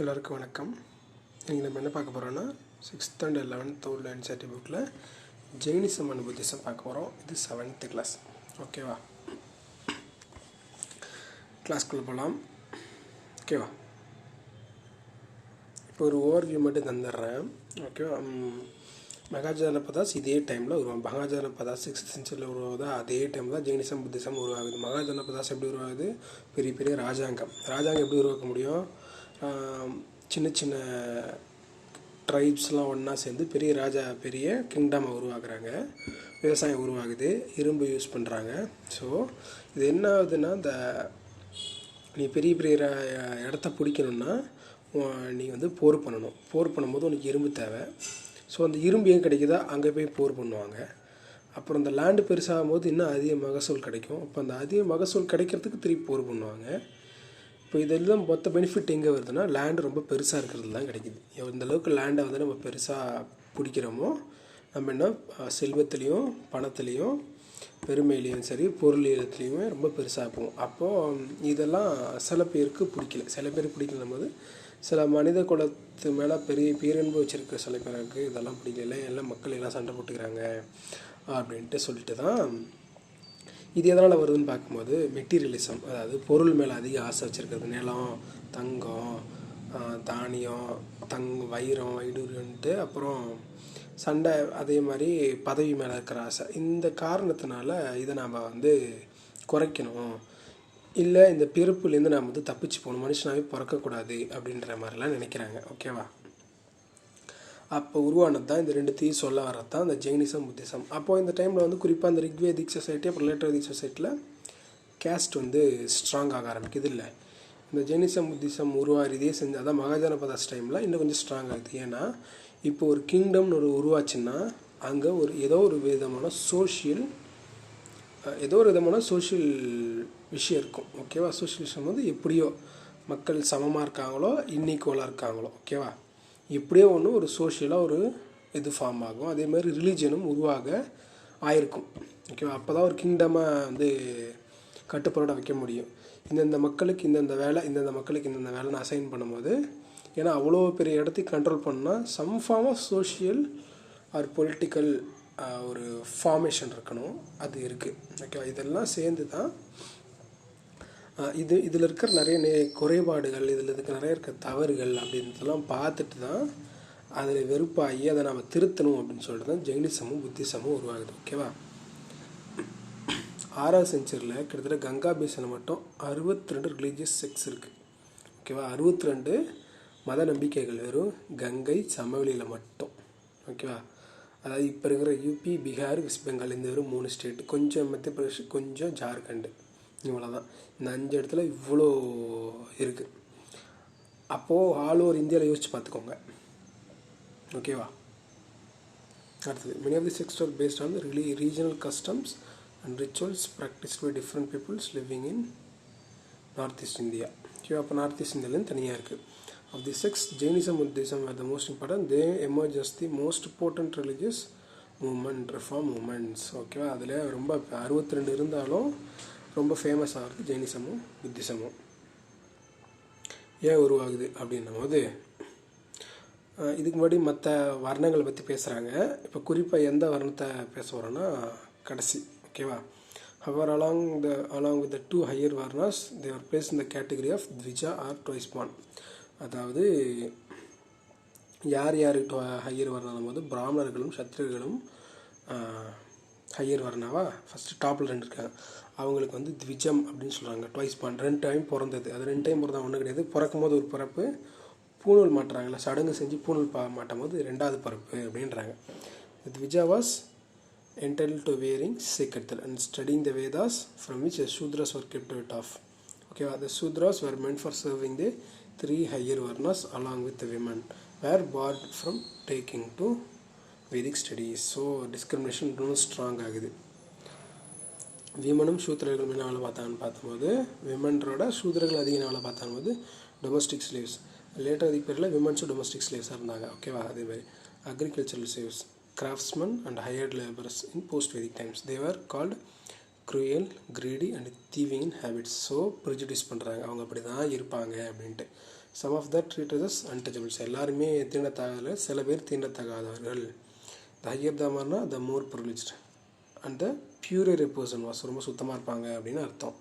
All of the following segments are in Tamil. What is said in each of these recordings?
எல்லாருக்கும் வணக்கம். இன்றைக்கி நம்ம என்ன பார்க்க போகிறோன்னா 6th and 11th NCERT புக்கில் ஜெயினிசம் அண்ட் புத்திசம் பார்க்க போகிறோம். இது 7th கிளாஸ். ஓகேவா? கிளாஸ்க்குள்ளே போகலாம். ஓகேவா? இப்போ ஒரு ஓவர்வியூ மட்டும் தந்துடுறேன். ஓகேவா? மகாஜனபதாஸ் இதே டைமில் உருவாகும். மகாஜனபதாஸ் 6th சென்ச்சுரியில் உருவாகுது. அதே டைம் தான் ஜெயினிசம் புத்திசம் உருவாகுது. மகாஜனபதாஸ் எப்படி உருவாகுது? பெரிய பெரிய ராஜாங்கம் எப்படி உருவாக்க முடியும்? சின்ன சின்ன ட்ரைப்ஸ்லாம் ஒன்றா சேர்ந்து பெரிய கிங்டமை உருவாக்குறாங்க. விவசாயம் உருவாகுது. இரும்பு யூஸ் பண்ணுறாங்க. ஸோ இது என்ன ஆகுதுன்னா, நீ பெரிய இடத்த பிடிக்கணுன்னா நீ போர் பண்ணணும். போர் பண்ணும்போது உனக்கு இரும்பு தேவை. ஸோ அந்த இரும்பு ஏன் கிடைக்குதா, அங்கே போய் போர் பண்ணுவாங்க. அப்புறம் அந்த லேண்டு பெருசாகும் போது இன்னும் அதிக மகசூல் கிடைக்கும். அப்போ அந்த அதிக மகசூல் கிடைக்கிறதுக்கு திருப்பி போர் பண்ணுவாங்க. இப்போ இதெல்லாம் மொத்த பெனிஃபிட் எங்கே வருதுன்னா, லேண்டு ரொம்ப பெருசாக இருக்கிறது தான் கிடைக்கிது. இந்த அளவுக்கு லேண்டை நம்ம பெருசாக பிடிக்கிறோமோ, நம்ம என்ன செல்வத்துலேயும் பணத்துலேயும் பெருமையிலையும் சரி பொருளியத்துலேயுமே ரொம்ப பெருசாக இருப்போம். அப்போது இதெல்லாம் சில பேருக்கு பிடிக்கல. சில பேர் பிடிக்கணும் போது சில மனித குலத்து மேலே பெரிய பேரன்பு வச்சுருக்க சில பேருக்கு இதெல்லாம் பிடிக்கல. எல்லாம் மக்கள் எல்லாம் சண்டை போட்டுக்கிறாங்க அப்படின்ட்டு சொல்லிட்டு தான் இது எதனால் வருதுன்னு பார்க்கும்போது மெட்டீரியலிசம், அதாவது பொருள் மேலே அதிக ஆசை வச்சுருக்கிறது. நிலம், தங்கம், தானியம், வைரம், வைடூரியன்ட்டு, அப்புறம் சண்டை, அதே மாதிரி பதவி மேலே இருக்கிற ஆசை. இந்த காரணத்தினால இதை நாம் குறைக்கணும். இல்லை இந்த பிறப்புலேருந்து நாம் தப்பிச்சு போகணும், மனுஷனாகவே பிறக்கக்கூடாது அப்படின்ற மாதிரிலாம் நினைக்கிறாங்க. ஓகேவா? அப்போ உருவானது தான் இந்த ரெண்டுத்தையும் சொல்ல வர்றது தான் இந்த ஜெயினிசம் புத்திசம். அப்போது இந்த டைமில் குறிப்பாக அந்த ரிக்வேதிக் சொசைட்டி அப்புறம் லேட்டர் சொசைட்டியில் கேஸ்ட் ஸ்ட்ராங் ஆக ஆரம்பிக்குது. இல்லை, இந்த ஜெயினிசம் புத்திசம் உருவாகிறதே செஞ்சு அதான் மகாஜனபதாஸ் டைமில் இன்னும் கொஞ்சம் ஸ்ட்ராங் ஆகுது. ஏன்னா இப்போ ஒரு கிங்டம்னு உருவாச்சுன்னா அங்கே ஏதோ ஒரு விதமான சோஷியல் விஷயம் இருக்கும். ஓகேவா? சோஷியல் விஷயம் எப்படியோ மக்கள் சமமாக இருக்காங்களோ இன்இக்குவலாக இருக்காங்களோ, ஓகேவா, எப்படியோ ஒன்று ஒரு சோஷியலாக இது ஃபார்ம் ஆகும். அதே மாதிரி ரிலீஜனும் உருவாக ஆயிருக்கும். ஓகேவா? அப்போ தான் ஒரு கிங்டமை கட்டுப்பாட வைக்க முடியும். இந்தந்த மக்களுக்கு இந்தந்த வேலை, இந்தந்த மக்களுக்கு இந்தந்த வேலைன்னு அசைன் பண்ணும்போது, ஏன்னா அவ்வளோ பெரிய இடத்தையும் கண்ட்ரோல் பண்ணால் some form of social or political ஒரு ஃபார்மேஷன் இருக்கணும். அது இருக்குது. ஓகேவா? இதெல்லாம் சேர்ந்து தான் இதில் இருக்கிற நிறைய குறைபாடுகள், இதில் இருக்க நிறைய இருக்க தவறுகள் அப்படின்றதெல்லாம் பார்த்துட்டு தான் அதில் வெறுப்பாகி அதை நம்ம திருத்தணும் அப்படின்னு சொல்லிட்டு தான் ஜெயினிசமும் புத்திசமும் உருவாகுது. ஓகேவா? 6th சென்ச்சுரியில் கிட்டத்தட்ட கங்கா பேசினில் மட்டும் 62 ரிலீஜியஸ் செக்ட்ஸ் இருக்குது. ஓகேவா? 62 மத நம்பிக்கைகள் வெறும் கங்கை சமவெளியில் மட்டும். ஓகேவா? அதாவது இப்போ இருக்கிற யூபி, பீகார், வெஸ்ட் பெங்கால், இந்த வெறும் 3 ஸ்டேட், கொஞ்சம் மத்திய பிரதேஷ், கொஞ்சம் ஜார்க்கண்டு, இவ்வளோதான். இந்த 5 இடத்துல இவ்வளோ இருக்குது. அப்போது ஆல் ஓவர் இந்தியாவில் யோசித்து பார்த்துக்கோங்க. ஓகேவா? அடுத்தது, many of the sects are based on the regional customs and rituals practiced by different peoples living in North East India. ஓகேவா? அப்போ நார்த் ஈஸ்ட் இந்தியாவிலேருந்து தனியாக இருக்குது. Of the sects, Jainism and Buddhism are the most important. They emerge as the most potent religious movement, reform movements. ஓகேவா? அதில் ரொம்ப 62 இருந்தாலும் ரொம்ப ஃபேமஸ் ஆகிறது ஜெயினிசமும் புத்திசமும். ஏன் உருவாகுது அப்படின்னும் போது, இதுக்கு முன்னாடி மற்ற வர்ணங்களை பற்றி பேசுகிறாங்க. இப்போ குறிப்பாக எந்த வர்ணத்தை பேச போகிறோன்னா கடைசி. ஓகேவா? However, along with the 2 higher varnas, they were placed in the category of Dvija or twice born. அதாவது யார் ஹையர் வர்ணம் போது பிராமணர்களும் சத்திரியர்களும் ஹையர் வர்ணாவா ஃபஸ்ட்டு டாப்பில் 2 இருக்காங்க. அவங்களுக்கு த்விஜம் அப்படின்னு சொல்கிறாங்க. ட்வைஸ் பார்ன், 2 டைம் பிறந்தது. அது 2 டைம் பிறந்தா ஒன்றும் கிடையாது. பிறக்கும் போது ஒரு பிறப்பு, பூணூல் மாட்டுறாங்களா, சடங்கு செஞ்சு பூணூல் மாட்டும் போது 2வது பிறப்பு அப்படின்றாங்க. த்விஜா was entitled to wearing sikhathal and studying the Vedas, from which the Shudras were kept out of. Okay, the Shudras were meant for serving the 3 higher varnas along with the women, were barred from taking to Vedic studies. So discrimination இன்னும் ஸ்ட்ராங் ஆகுது. விமனும் சூத்திரர்கள் என்ன வேலை பார்த்தாங்கன்னு பார்க்கும்போது, விமனோட சூத்திரர்கள் அதிக வேலை பார்த்தாங்கும்போது டொமஸ்டிக் ஸ்லேவ்ஸ். லேட்டர் அதுக்கு பேரில் விமன்ஸும் டொமஸ்டிக் ஸ்லேவ்ஸாக இருந்தாங்க. ஓகேவா? அதே மாதிரி agricultural slaves, craftsmen and hired laborers in post-Vedic times. They were called cruel, greedy and thieving in habits. So prejudice பண்ணுறாங்க, அவங்க அப்படி தான் இருப்பாங்க அப்படின்ட்டு. Some of that treated as untouchables. எல்லாருமே தீண்டத்தகாத, சில பேர் தீண்டத்தகாதவர்கள். The higher the varna, the more privileged. And the purer a person was, ரொம்ப சுத்தமாக இருப்பாங்க அப்படின்னு அர்த்தம்.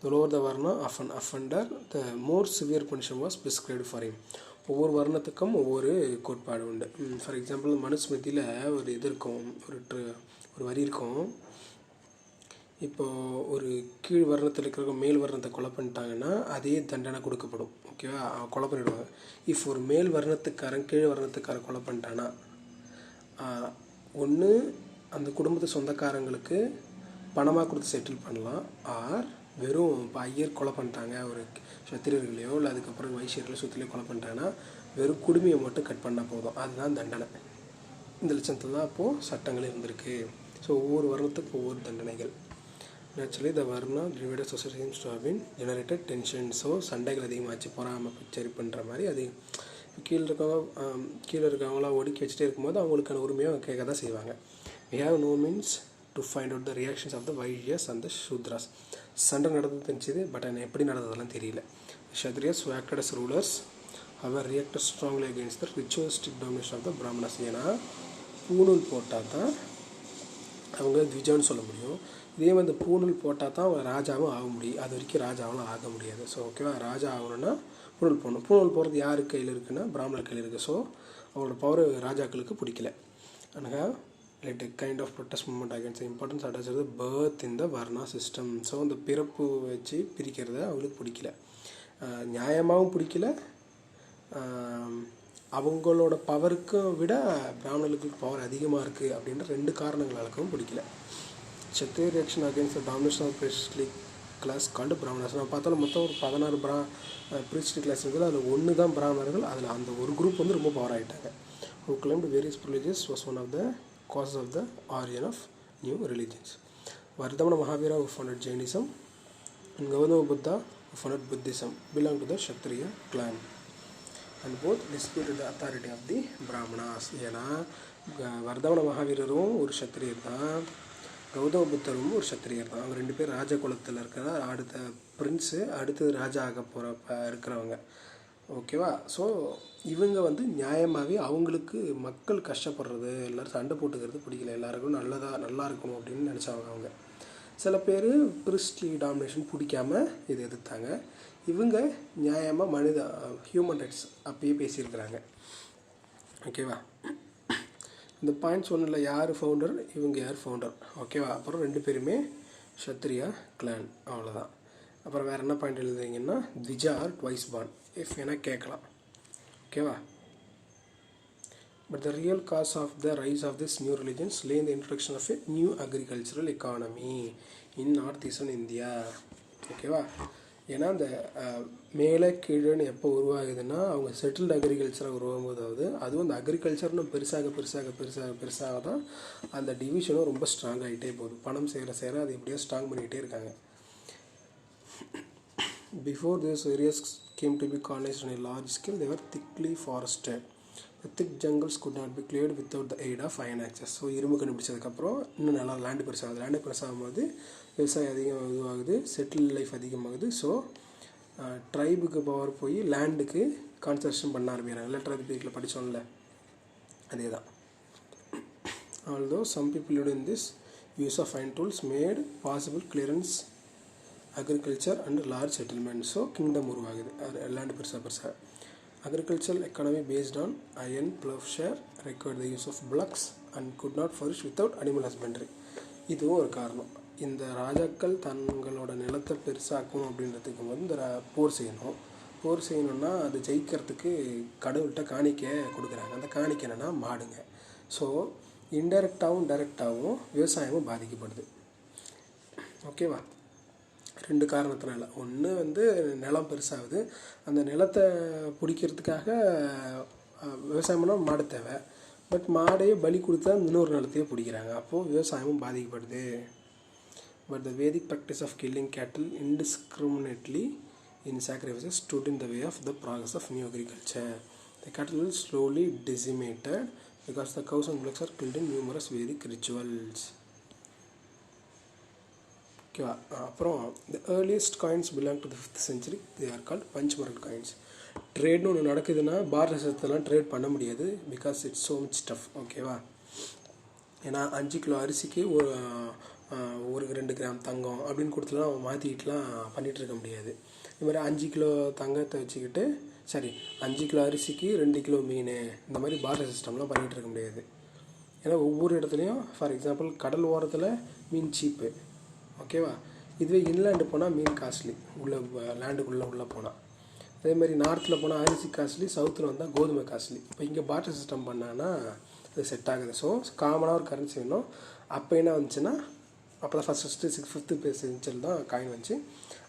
The lower the varna of an offender, the more severe punishment was prescribed for him. ஒவ்வொரு வர்ணத்துக்கும் ஒவ்வொரு கோட்பாடு உண்டு. ஃபார் எக்ஸாம்பிள் மனுஸ்மிருதியில் ஒரு இது இருக்கும், ஒரு வரி இருக்கும். இப்போது ஒரு கீழ் வர்ணத்தில் இருக்கிற மேல் வர்ணத்தை கொலை பண்ணிட்டாங்கன்னா அதே தண்டனை கொடுக்கப்படும். ஓகேவா, கொலை பண்ணிவிடுவாங்க. இஃப் ஒரு மேல் வர்ணத்துக்காரன் கீழ் வர்ணத்துக்காரன் கொலை பண்ணிட்டான்னா ஒன்று அந்த குடும்பத்து சொந்தக்காரங்களுக்கு பணமாக கொடுத்து செட்டில் பண்ணலாம், ஆர் வெறும் இப்போ ஐயர் கொலை பண்ணிட்டாங்க ஒரு சத்திரியர்களையோ இல்லை அதுக்கப்புறம் வைசியர்களையோ சுற்றிலையோ கொலை பண்ணிட்டாங்கன்னா வெறும் குடுமையை மட்டும் கட் பண்ணால் போதும், அதுதான் தண்டனை. இந்த லட்சத்தில் தான் அப்போது சட்டங்கள் இருந்திருக்கு. ஸோ ஒவ்வொரு வருணத்துக்கு ஒவ்வொரு தண்டனைகள். Naturally the varna divided society seems to have been generated tension. So சண்டைகள் அதிகமாச்சு, பொறாமல் சரி பண்ணுற மாதிரி. அது கீழே இருக்கவங்களாம் ஒடுக்கி வச்சுட்டே இருக்கும்போது அவங்களுக்கான உரிமையை அவங்க கேட்க தான் செய்வாங்க. we have no means to find out the reactions of the Vaishyas and the Shudras. சண்டை நடந்தது தெரிஞ்சுது, பட் எப்படி நடந்ததெல்லாம் தெரியல. Kshatriyas who acted as rulers however reacted strongly against the ritualistic domination of the Brahmanas. ஏன்னா பூணூல் போட்டால் தான் அவங்க த்விஜான்னு சொல்ல முடியும். இதே வந்து பூணூல் போட்டால் தான் அவங்க ராஜாவும் ஆக முடியும். அது வரைக்கும் ராஜாவெலாம் ஆக முடியாது. ஸோ ஓகேவா, ராஜா ஆகணும்னா பூணூல் போடணும். பூணூல் போடுறது யார் கையில் இருக்குன்னா பிராமணர் கையில் இருக்குது. ஸோ அவங்களோட பவர் ராஜாக்களுக்கு பிடிக்கல. ஆனால் let a kind of protest movement against the importance attached to the birth in the varna system. So அந்த பிறப்பு வச்சு பிரிக்கிறத அவங்களுக்கு பிடிக்கல, நியாயமாகவும் பிடிக்கல, அவங்களோட பவருக்கும் விட பிராமணர்களுக்கு பவர் அதிகமாக இருக்குது அப்படின்ற ரெண்டு காரணங்களுக்கும் பிடிக்கல. Kshatriya reaction against the domination of priestly class called Brahmanas. நான் பார்த்தாலும் மொத்தம் ஒரு 16 priestly class இருக்குது. அதில் ஒன்று தான் பிராமணர்கள். அதில் அந்த ஒரு குரூப் வந்து ரொம்ப பவர் ஆகிட்டாங்க. who claimed various privileges was one of the causes of the origin of new religions. Vardhamana Mahavira who founded Jainism and Gautama Buddha who founded Buddhism belonged to the Kshatriya clan and both disputed the authority of the Brahmanas. ஏன்னா வர்தமன மகாவீரரும் ஒரு சத்திரியர் தான், கௌதம புத்தரும் ஒரு சத்திரியர் தான். அவங்க ரெண்டு பேர் ராஜ குலத்தில் இருக்கிற அடுத்த பிரின்ஸு, அடுத்தது ராஜா ஆக போகிறப்ப இருக்கிறவங்க. ஓகேவா. ஸோ இவங்க வந்து நியாயமாகவே அவங்களுக்கு மக்கள் கஷ்டப்படுறது, எல்லோரும் சண்டை போட்டுக்கிறது பிடிக்கல, எல்லாருக்கும் நல்லா இருக்கணும் அப்படின்னு நினச்சாங்க அவங்க. சில பேர் பிரிஸ்ட்லி டாமினேஷன் பிடிக்காமல் இதை எதிர்த்தாங்க. இவங்க நியாயமாக ஹியூமன் ரைட்ஸ் அப்பயே பேசியிருக்கிறாங்க. ஓகேவா. இந்த பாயிண்ட்ஸ் ஒன்றும் இல்லை, யார் ஃபவுண்டர், இவங்க யார் ஃபவுண்டர். ஓகேவா. அப்புறம் ரெண்டு பேருமே க்ஷத்ரியா கிளான், அவ்வளோதான். அப்புறம் வேறு என்ன பாயிண்ட் எழுதுறீங்கன்னா dvija are twice born if என கேட்கலாம். ஓகேவா. But the real cause of the rise of this new religions lay in the introduction of a new agricultural economy in north eastern India. ஓகேவா. ஏன்னா அந்த மேலே கீழேன்னு எப்போ உருவாகுதுன்னா அவங்க செட்டில்டு அக்ரிகல்ச்சராக உருவாகும்போதாவது, அதுவும் அந்த அக்ரிகல்ச்சர்னு பெருசாக தான் அந்த டிவிஷனும் ரொம்ப ஸ்ட்ராங் ஆகிட்டே போகுது. பணம் சேர அது எப்படியோ ஸ்ட்ராங் பண்ணிக்கிட்டே இருக்காங்க. Before these areas came to be colonized on a large scale, they were thickly forested. The thick jungles could not be cleared without the aid of iron axes. So இரும்பு கண்டுபிடிச்சதுக்கப்புறம் இன்னும் நல்லா லேண்டு பெருசாகுது. லேண்டு பெருசாகும்போது விவசாயம் அதிகமாக இதுவாகுது, செட்டில் லைஃப் அதிகமாகுது. ஸோ ட்ரைபுக்கு பவர் போய் லேண்டுக்கு கான்சன்ட்ரேஷன் பண்ண ஆரம்பிக்கிறாங்க. லெட்டர் பீரியடில் படித்தோம்ல, அதே தான். Although some people lived in this, use of iron tools made possible clearance agriculture and large settlement. So kingdom உருவாகுது, லேண்டு பெருசாக. Agricultural economy based on iron plowshare required the use of bullocks and could not flourish without animal husbandry. இதுவும் ஒரு காரணம். இந்த ராஜாக்கள் தங்களோட நிலத்தை பெருசாக்கணும் அப்படின்றதுக்கு வந்து இந்த போர் செய்யணும்னா அது ஜெயிக்கிறதுக்கு கடவுள்கிட்ட காணிக்க கொடுக்குறாங்க. அந்த காணிக்க என்னென்னா மாடுங்க. ஸோ இன்டெரக்டாகவும் டைரெக்டாகவும் விவசாயமும் பாதிக்கப்படுது. ஓகேவா. ரெண்டு காரணத்தினால, ஒன்று வந்து நிலம் பெருசாகுது, அந்த நிலத்தை பிடிக்கிறதுக்காக விவசாயம் பண்ணால் மாடு தேவை, பட் மாடையே பலி கொடுத்தா இன்னொரு நிலத்தையே பிடிக்கிறாங்க, அப்போது விவசாயமும் பாதிக்கப்படுது. But the Vedic practice of killing cattle indiscriminately in sacrifices stood in the way of the progress of new agriculture. The cattle will slowly decimated because the cows and bullocks are killed in numerous Vedic rituals. ஓகேவா. அப்புறம் the earliest coins belong to the 5th century. They are called Panchmaral coins. ட்ரேட்னு ஒன்று நடக்குதுன்னா பாரத சிஸ்டத்தெல்லாம் ட்ரேட் பண்ண முடியாது, because it's so much tough. ஓகேவா? ஏன்னா 5 கிலோ அரிசிக்கு ஒரு 2 கிராம் தங்கம் அப்படின்னு கொடுத்துலாம் அவன் மாற்றிக்கிட்டுலாம் பண்ணிகிட்டு இருக்க முடியாது. இது மாதிரி 5 கிலோ தங்கத்தை வச்சுக்கிட்டு 5 கிலோ அரிசிக்கு 2 கிலோ மீன், இந்த மாதிரி பாரத சிஸ்டம்லாம் பண்ணிகிட்டு இருக்க முடியாது. ஏன்னா ஒவ்வொரு இடத்துலையும், ஃபார் எக்ஸாம்பிள் கடல் ஓரத்தில் மீன் சீப்பு. ஓகேவா? இதுவே இன்லேண்டு போனால் மீன் காஸ்ட்லி, லேண்டுக்குள்ளே போனால். அதே மாதிரி நார்த்தில் போனால் அரிசி காஸ்ட்லி, சவுத்தில் வந்தால் கோதுமை காஸ்ட்லி. இப்போ இங்கே பாரத சிஸ்டம் பண்ணான்னா அது செட் ஆகுது. ஸோ காமனாக ஒரு கரன்சி வேணும். அப்போ என்ன வந்துச்சுன்னா, அப்போ தான் ஃபிஃப்த்து செஞ்சுரி தான் காயின் வந்துச்சு.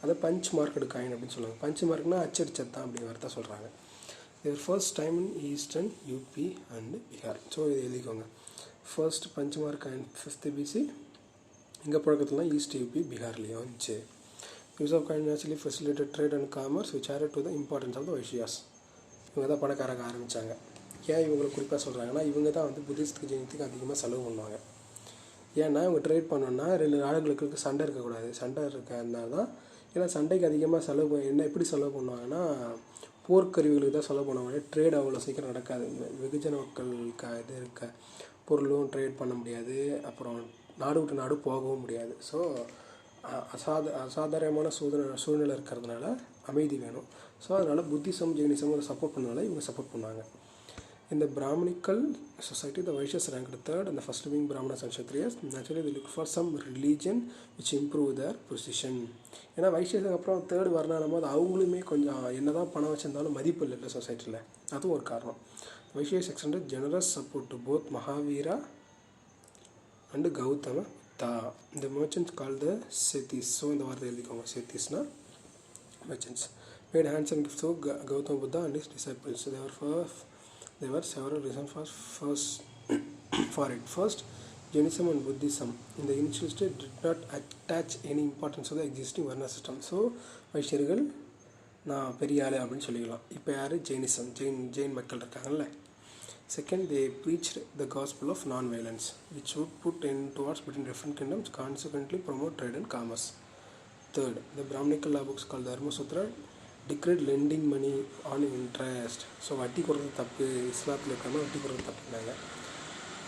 அதை பஞ்ச் மார்க்கெட் காயின் அப்படின்னு சொல்லுவாங்க. பஞ்ச் மார்க்னா அச்சடிச்சது தான் அப்படிங்கிற தான் சொல்கிறாங்க. இது first time in eastern UP and Bihar. So இது எழுதிக்கோங்க. First punch mark coin 5th BC. இங்கே பழக்கத்துலாம் ஈஸ்ட் யூபி பீகார்லேயும் வந்துச்சு. Use of coin naturally facilitate trade and commerce which added to the importance of the Vaishyas. இவங்க தான் பணக்காரங்க ஆரம்பித்தாங்க. ஏன் இவங்களை குறிப்பாக சொல்கிறாங்கன்னா, இவங்க தான் வந்து புத்திஸ்ட்டுக்கு ஜெயினத்துக்கு அதிகமாக செலவு பண்ணுவாங்க. ஏன்னா இவங்க ட்ரேட் பண்ணோன்னா 2 நாடுகளுக்கு சண்டை இருக்கக்கூடாது. சண்டை இருக்கிறதுனால தான். ஏன்னா சண்டைக்கு அதிகமாக செலவு எப்படி செலவு பண்ணுவாங்கன்னா, போர்க்கருவிகளுக்கு தான் செலவு பண்ணுவாங்க. ட்ரேட் அவ்வளோ சீக்கிரம் நடக்காது. வெகுஜன மக்களுக்கு இது இருக்க பொருளும் ட்ரேட் பண்ண முடியாது, அப்புறம் நாடு விட்டு நாடு போகவும் முடியாது. ஸோ அசாதாரணமான சூழ்நிலை இருக்கிறதுனால அமைதி வேணும். ஸோ அதனால் புத்திசம் ஜெயினிசம் சப்போர்ட் பண்ணனால இவங்க சப்போர்ட் பண்ணுவாங்க. In the Brahminical society, the Vaishyas ranked third, and the first being Brahmanas and Kshatriyas. Naturally, they look for some religion which improve their position. ஏன்னா வைஷ்யஸுக்கு அப்புறம் தேர்டு வரணும் போது அவங்களுமே கொஞ்சம் என்ன தான் பணம் வச்சுருந்தாலும் மதிப்பு இல்லை சொசைட்டியில். அதுவும் ஒரு காரணம். வைஷ்யஸ் extended generous support to both Mahavira and Gautama Buddha. The merchants called the Sethis. So இந்த வார்த்தை எழுதிக்கோங்க. Sethis-னா merchants. Made handsome gifts to Gautama Buddha and his disciples. There were several reasons for it. First, Jainism and Buddhism in the initial stage did not attach any importance to the existing Varna system. So, வைஷ்யர்கள் நான் பெரிய ஆளு அப்படின்னு சொல்லிக்கலாம். இப்போ யார்? ஜெயின் மக்கள் இருக்காங்கல்ல. Second, they preached the gospel of non-violence, which would put end to wars between different kingdoms, consequently promote trade and commerce. Third, the Brahminical law books called Dharma Sutra declared lending money on interest. So வட்டி கொடுறது தப்பு, இஸ்லாத்தில் இருக்காமல் வட்டி கொடுறது தப்புனாங்க.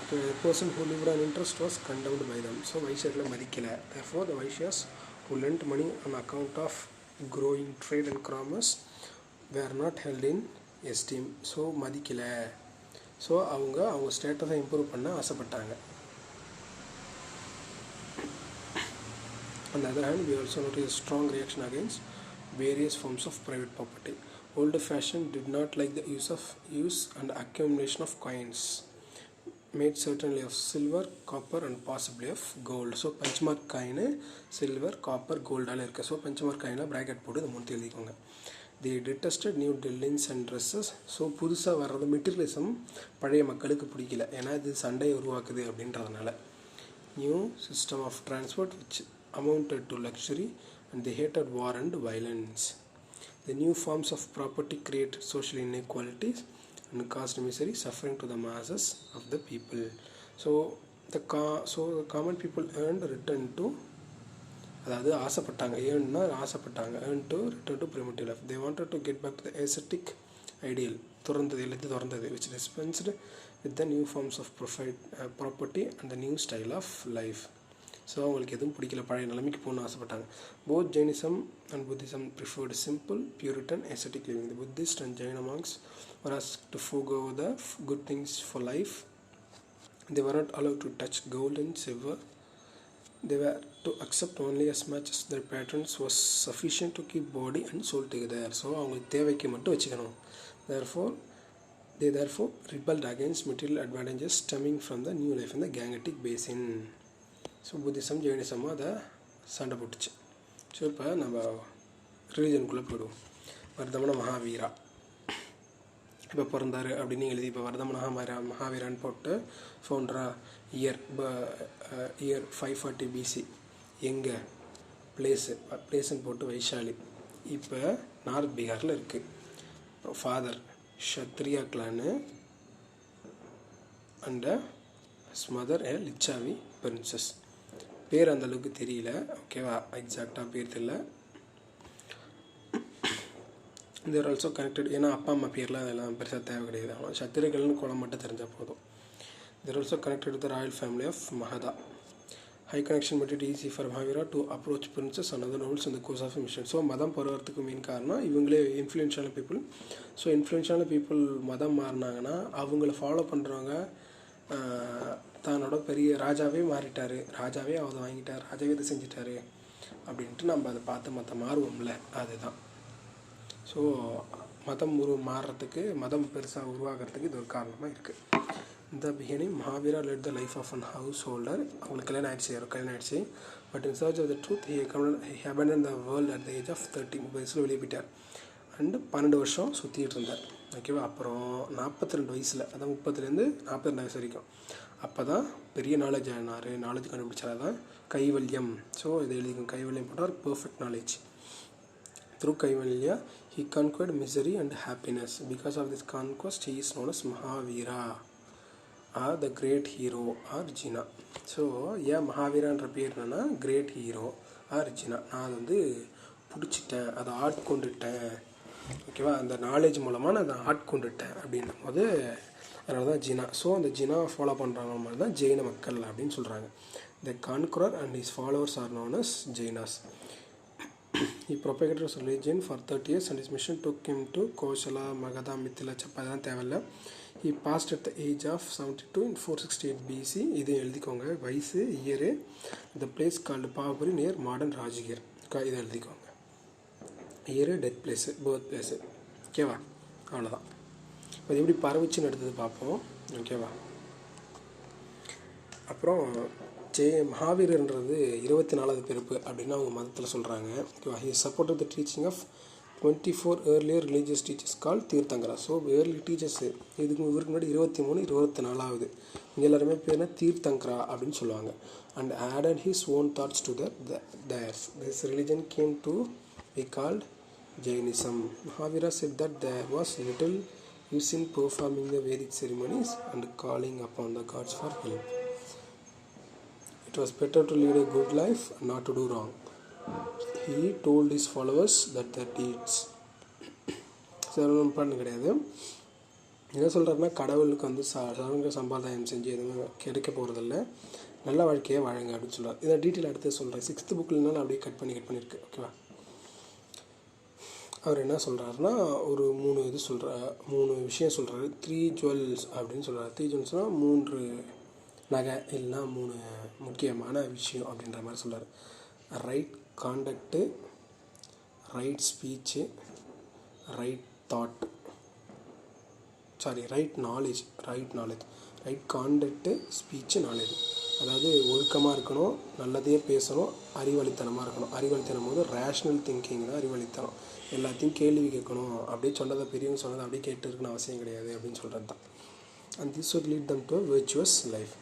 அப்போ person who lived on interest was condemned by them. So வைஷ்யர்களை மதிக்கலை. Therefore, the Vaishyas who lent money on account of growing trade and commerce were not held in esteem. So மதிக்கலை. ஸோ அவங்க ஸ்டேட்டஸை இம்ப்ரூவ் பண்ண ஆசைப்பட்டாங்க. On the other hand, we also notice a strong reaction against various forms of private property. Old fashioned did not like the use and accumulation of coins made certainly of silver, copper and possibly of gold. So benchmark coin silver, copper, gold ஆல இருக்கு. So benchmark coinல bracket போட்டு இத மூணு எழுதிக்கோங்க. They detested new designs and dresses. So புதுசாக வர்றது மெட்டீரியலிசம் பழைய மக்களுக்கு பிடிக்கல, ஏன்னா இது சண்டையை உருவாக்குது அப்படின்றதுனால. New system of transport which amounted to luxury, and they hated war and violence. The new forms of property created social inequalities and caused misery, suffering to the masses of the people. So the common people earned return to, அதாவது ஆசைப்பட்டாங்க, earn to return to primitive life. They wanted to get back to the ascetic ideal, துறந்தது which dispensed with the new forms of property and the new style of life. So அவங்களுக்கு எதுவும் பிடிக்கல, பழைய நிலைமைக்கு போகணும்னு ஆசைப்பட்டாங்க. Both Jainism and Buddhism preferred simple, Puritan, ascetic living. The Buddhist and Jaina monks were asked to forego the good things for life. They were not allowed to touch gold and silver. They were to accept only as much as their patrons was sufficient to keep body and soul together. So அவங்களுக்கு தேவைக்கு மட்டும் வச்சுக்கணும். They therefore rebelled against material advantages stemming from the new life in the Gangetic Basin. So Buddhism ஜெயினிசமும் அதை சண்டை போட்டுச்சு. ஸோ இப்போ நம்ம ரிலீஜனுக்குள்ளே போயிடுவோம். வர்தமன மகாவீரா இப்போ பிறந்தார் அப்படின்னு எழுதி, இப்போ வர்தமன மகாவீரான்னு போட்டு ஃபவுண்டரா இயர் 540 BC, எங்கே பிளேஸுன்னு போட்டு வைஷாலி. இப்போ நார்த் பீகாரில் இருக்குது. Father Kshatriya clan and mother Licchavi princess. பேர் அந்தளவுக்கு தெரியல, ஓகேவா, எக்ஸாக்டாக பேர் தெரியல. தேர் ஆல்சோ கனெக்டட். ஏன்னா அப்பா அம்மா பேர்லாம் அதெல்லாம் பெருசாக தேவை கிடையாது. அவன் சத்திரகல்னு குலம் மட்டும் தெரிஞ்சால் போதும். They also connected with the royal family of Magadha. High connection made it easy for Mahavira to approach princes and other nobles in the course of a mission. So மதம் பரவறதுக்கு மெயின் காரணம் இவங்களே இன்ஃப்ளூயன்ஷியலான பீப்புள். ஸோ இன்ஃப்ளூயன்ஷியலான பீப்புள் மதம் மாறினாங்கன்னா அவங்கள ஃபாலோ பண்ணுறவங்க தன்னோட பெரிய ராஜாவே மாறிட்டார், ராஜாவே அதை வாங்கிட்டார், ராஜாவே இதை செஞ்சிட்டாரு அப்படின்ட்டு நம்ம அதை பார்த்து மற்ற மாறுவோம்ல, அதுதான். ஸோ மதம் மாறுறதுக்கு, மதம் பெருசாக உருவாகிறதுக்கு இது ஒரு காரணமாக இருக்குது. இந்த beginning Mahavira led the life of an householder. அவங்களுக்கு கல்யாணம் ஆயிடுச்சு. But in search of the truth he abandoned the world at the age of 30. 30 வயசில் வெளியே போயிட்டார். அண்டு 12 வருஷம் சுற்றிட்டு இருந்தார். ஓகேவா. அப்புறம் 42 வயசில், அதான் 30லேருந்து 42 வயசு வரைக்கும், அப்போ தான் பெரிய நாலேஜ் ஆனார். நாலேஜ் கண்டுபிடிச்சார், தான் கைவல்யம். ஸோ இதை எழுதிக்கும், கைவல்யம் போட்டார், perfect knowledge. Through Kaivalya, he conquered misery and happiness. Because of this conquest, he is known as Mahavira, or the great hero, or Jina. So, ஏன் மகாவீரான்ற பேர் என்னன்னா கிரேட் ஹீரோ ஆர் ஜினா. நான் அதை வந்து பிடிச்சிட்டேன், அதை ஆட்கொண்டுட்டேன். ஓகேவா. அந்த நாலேஜ் மூலமாக நான் அதை ஆட்கொண்டுட்டேன் அப்படின்னும் போது அதனால தான் ஜினா. ஸோ அந்த ஜினா ஃபாலோ பண்ணுறவங்க மாதிரி தான் ஜெயின மக்கள் அப்படின்னு சொல்கிறாங்க. The conqueror and his followers are known as Jainas. He propagated his religion for 30 years and his mission took him to Koshala, Magadha, Mithila, Chappa. அதெல்லாம் தேவையில்ல. He passed at the age of 72 in 468 BC. இது எழுதிக்கோங்க, வயசு, year. The place called Pavapuri near modern Rajgir. இதை எழுதிக்கோங்க. Year, death place, birth place. ஓகேவா. அவ்வளோதான். அது எப்படி பரவிச்சுன்னு எடுத்தது பார்ப்போம். ஓகேவா. அப்புறம் மகாவீரன்றது 24வது பிறப்பு அப்படின்னு அவங்க மதத்தில் சொல்கிறாங்க. ஓகேவா. He supported the teaching of 24 earlier religious teachers called Tirthankara. So early teachers இவருக்கு முன்னாடி 23, 24வது இங்கே எல்லாருமே பேர்னா தீர்த்தங்கரா அப்படின்னு சொல்லுவாங்க. And added his own thoughts to there's. This religion came to be called Jainism. Mahavira said that there was little use in performing the Vedic ceremonies and calling upon the gods for help. It was better to lead a good life and not to do wrong. He told his followers that their deeds பண்ண கிடையாது. என்ன சொல்கிறாருன்னா, கடவுளுக்கு வந்து சம்பிரதாயம் செஞ்சு எதுவும் கிடைக்க போகிறதில்ல, நல்ல வாழ்க்கையை வாழுங்க அப்படின்னு சொல்கிறார். இதை டீட்டெயில் அடுத்து சொல்கிறேன். 6th புக்கில்னாலும் அப்படியே கட் பண்ணியிருக்கு. ஓகேவா. அவர் என்ன சொல்கிறாருன்னா, ஒரு 3 விஷயம் சொல்கிறாரு. 3 ஜுவல்ஸ் அப்படின்னு சொல்கிறார். 3 ஜுவல்ஸ்னால் 3 நகை, இல்லைனா 3 முக்கியமான விஷயம் அப்படின்ற மாதிரி சொல்கிறார். Right conduct, right speech, right thought, right knowledge. Right conduct, speech, knowledge. அதாவது ஒழுக்கமாக இருக்கணும், நல்லதே பேசணும், அறிவாளித்தனமாக இருக்கணும். அறிவாளித்தனம் போது ரேஷ்னல் திங்கிங் தான் அறிவாளித்தனம். எல்லாத்தையும் கேள்வி கேட்கணும், அப்படியே சொன்னதை பெரியவங்க சொன்னதை அப்படியே கேட்டு இருக்கணும் அவசியம் கிடையாது அப்படின்னு சொல்கிறது தான். And this would lead them to a virtuous life.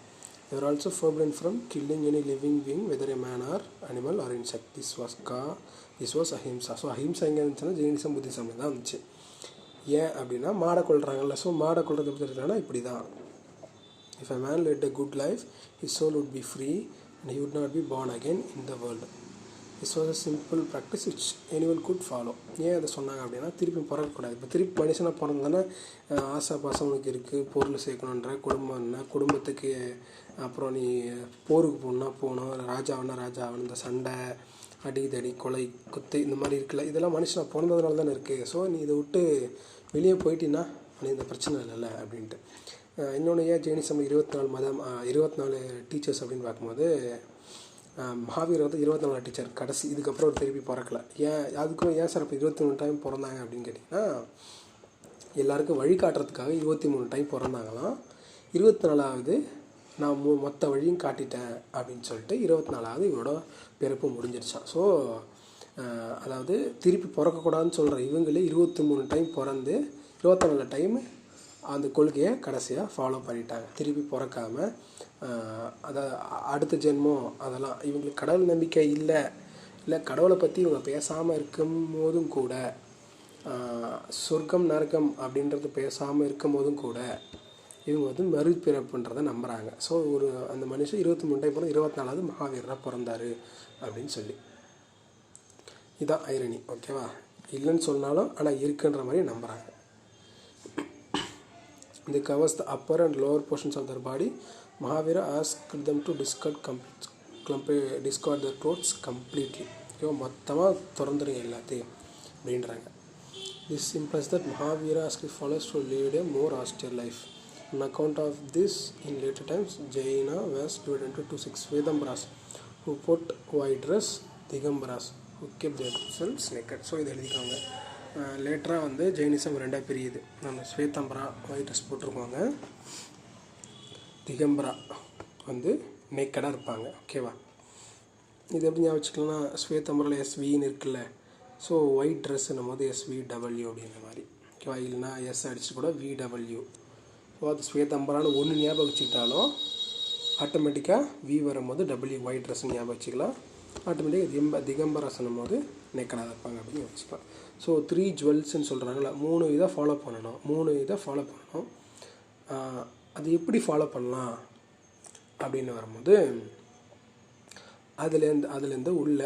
They were also forbidden from killing any living being, whether a man or animal or insect. This was ahimsa. So ahimsa எங்கே இருந்துச்சுன்னா ஜெயினிசம், புத்திசம் தான் இருந்துச்சு. ஏன் அப்படின்னா மாடை கொள்கிறாங்கல்ல. ஸோ மாடை கொள்றது எப்படி இருக்காங்கன்னா இப்படி தான். If a man led a good life, his soul would be free and he would not be born again in the world. This was a simple practice which anyone could follow. ஏன் அதை சொன்னாங்க அப்படின்னா, திருப்பி பிறக்கக்கூடாது. இப்போ திருப்பி மனுஷனாக பிறந்தானே ஆசை பாசம் உனக்கு இருக்குது, பொருள் சேர்க்கணுன்ற குடும்பம்னா குடும்பத்துக்கு, அப்புறம் நீ போருக்கு போகணும், ராஜாவனா ராஜாவன், இந்த சண்டை, அடிதடி, கொலை, குத்து இந்த மாதிரி இருக்குல்ல, இதெல்லாம் மனுஷனாக பிறந்ததுனால தானே இருக்குது. ஸோ நீ இதை விட்டு வெளியே போயிட்டீங்கன்னா உனக்கு இந்த பிரச்சனை இல்லைல்ல அப்படின்ட்டு. இன்னொன்று ஏன் ஜெயினிசம் 24 டீச்சர்ஸ் அப்படின்னு பார்க்கும்போது, மகாவீர் வந்து 24 டீச்சர் கடைசி, இதுக்கப்புறம் ஒரு திருப்பி பிறக்கலை. அதுக்கும் ஏன் சார் இப்போ 23 டைம் பிறந்தாங்க அப்படின்னு கேட்டிங்கன்னா, எல்லாருக்கும் வழிகாட்டுறதுக்காக 23 டைம் பிறந்தாங்களாம். 24வது நான் மொத்த வழியும் காட்டிட்டேன் அப்படின்னு சொல்லிட்டு 24வது இவரோட பிறப்பு முடிஞ்சிருச்சான். ஸோ அதாவது திருப்பி பிறக்கக்கூடாதுன்னு சொல்கிற இவங்களே 23 டைம் பிறந்து 24 டைம் அந்த கொள்கையை கடைசியாக ஃபாலோ பண்ணிட்டாங்க. திருப்பி பிறக்காமல் அதை அடுத்த ஜென்மம் அதெல்லாம் இவங்களுக்கு கடவுள் நம்பிக்கை இல்லை கடவுளை பற்றி இவங்க பேசாமல் இருக்கும் போதும் கூட, சொர்க்கம் நரகம் அப்படின்றது பேசாமல் இருக்கும் போதும் கூட இவங்க வந்து மறுபிறப்புன்றதை நம்புகிறாங்க. ஸோ அந்த மனுஷன் 23 டைம் பிறந்து 24வது மகாவீரராக பிறந்தார் அப்படின்னு சொல்லி. இதுதான் ஐரணி. ஓகேவா. இல்லைன்னு சொன்னாலும் ஆனால் இருக்குன்ற மாதிரி நம்புகிறாங்க. They covers the upper and lower portions of their body. Mahavira asked them to discard their clothes completely. மொத்தமாக திறந்துருங்க எல்லாத்தையும் அப்படின்றாங்க. This implies that Mahavira asked his followers to lead a more austere life. On account of this, in later times, Jaina was divided into two sects: Vedambaras, who put white dress, Digambaras, who kept themselves naked. So இது எழுதிக்காங்க. லேட்டராக வந்து ஜெயினிசம் ரெண்டாக பிரியுது. நம்ம ஸ்வேதம்பரா ஒயிட் ட்ரெஸ் போட்டிருக்கோங்க, திகம்பரா வந்து நேக்கடாக இருப்பாங்க. ஓகேவா? இது எப்படி ஞாபகம் வச்சுக்கலாம்னா, ஸ்வேதம்பராவில் எஸ்வின்னு இருக்குல்ல, ஸோ ஒயிட் ட்ரெஸ்ஸுன்னும் போது SVW அப்படிங்கிற மாதிரி. ஓகேவா? இல்லைனா எஸ் அடிச்சு கூட VW. ஸோ அது ஸ்வேதம்பரான்னு ஒன்று ஞாபகம் வச்சுக்கிட்டாலும் ஆட்டோமேட்டிக்காக V வரும்போது W ஒயிட் ட்ரெஸ்ன்னு ஞாபகம் வச்சுக்கலாம். ஆட்டோமேட்டிக்காக திகம்பராசனும் போது நேக்கடாக இருப்பாங்க அப்படின்னு வச்சுக்கலாம். ஸோ 3 ஜுவல்ஸ்ன்னு சொல்கிறாங்களா, 3 இதை ஃபாலோ பண்ணணும். அது எப்படி ஃபாலோ பண்ணலாம் அப்படின்னு வரும்போது அதுலேருந்து உள்ள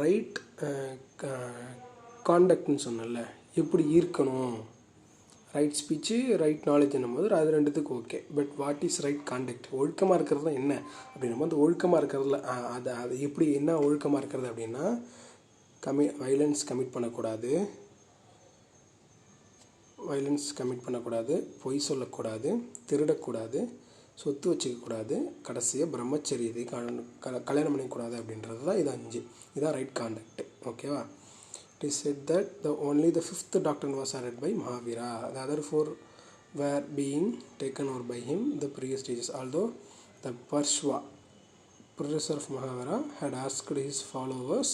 ரைட் காண்டக்ட்னு சொன்னல, எப்படி இருக்கணும், ரைட் ஸ்பீச்சு ரைட் நாலேஜ் என்னும்போது அது ரெண்டுத்துக்கு okay. But what is right contact? ஒழுக்கமாக இருக்கிறது தான் என்ன அப்படின்னும் போது, ஒழுக்கமாக இருக்கிறதுல அது எப்படி என்ன ஒழுக்கமாக இருக்கிறது அப்படின்னா, வைலன்ஸ் கமிட் பண்ணக்கூடாது, பொய் சொல்லக்கூடாது, திருடக்கூடாது, சொத்து வச்சுக்கக்கூடாது, கடைசியாக பிரம்மச்சரியத்தை கல்யாணம் பண்ணிக்கூடாது அப்படின்றது தான் இது 5. இதுதான் ரைட் காண்டக்ட். ஓகேவா? It is said that only the 5th doctrine was added by Mahavira. The other 4 were being taken over by him the previous teachers. Although the Parshva, predecessor of Mahavira, had asked his followers,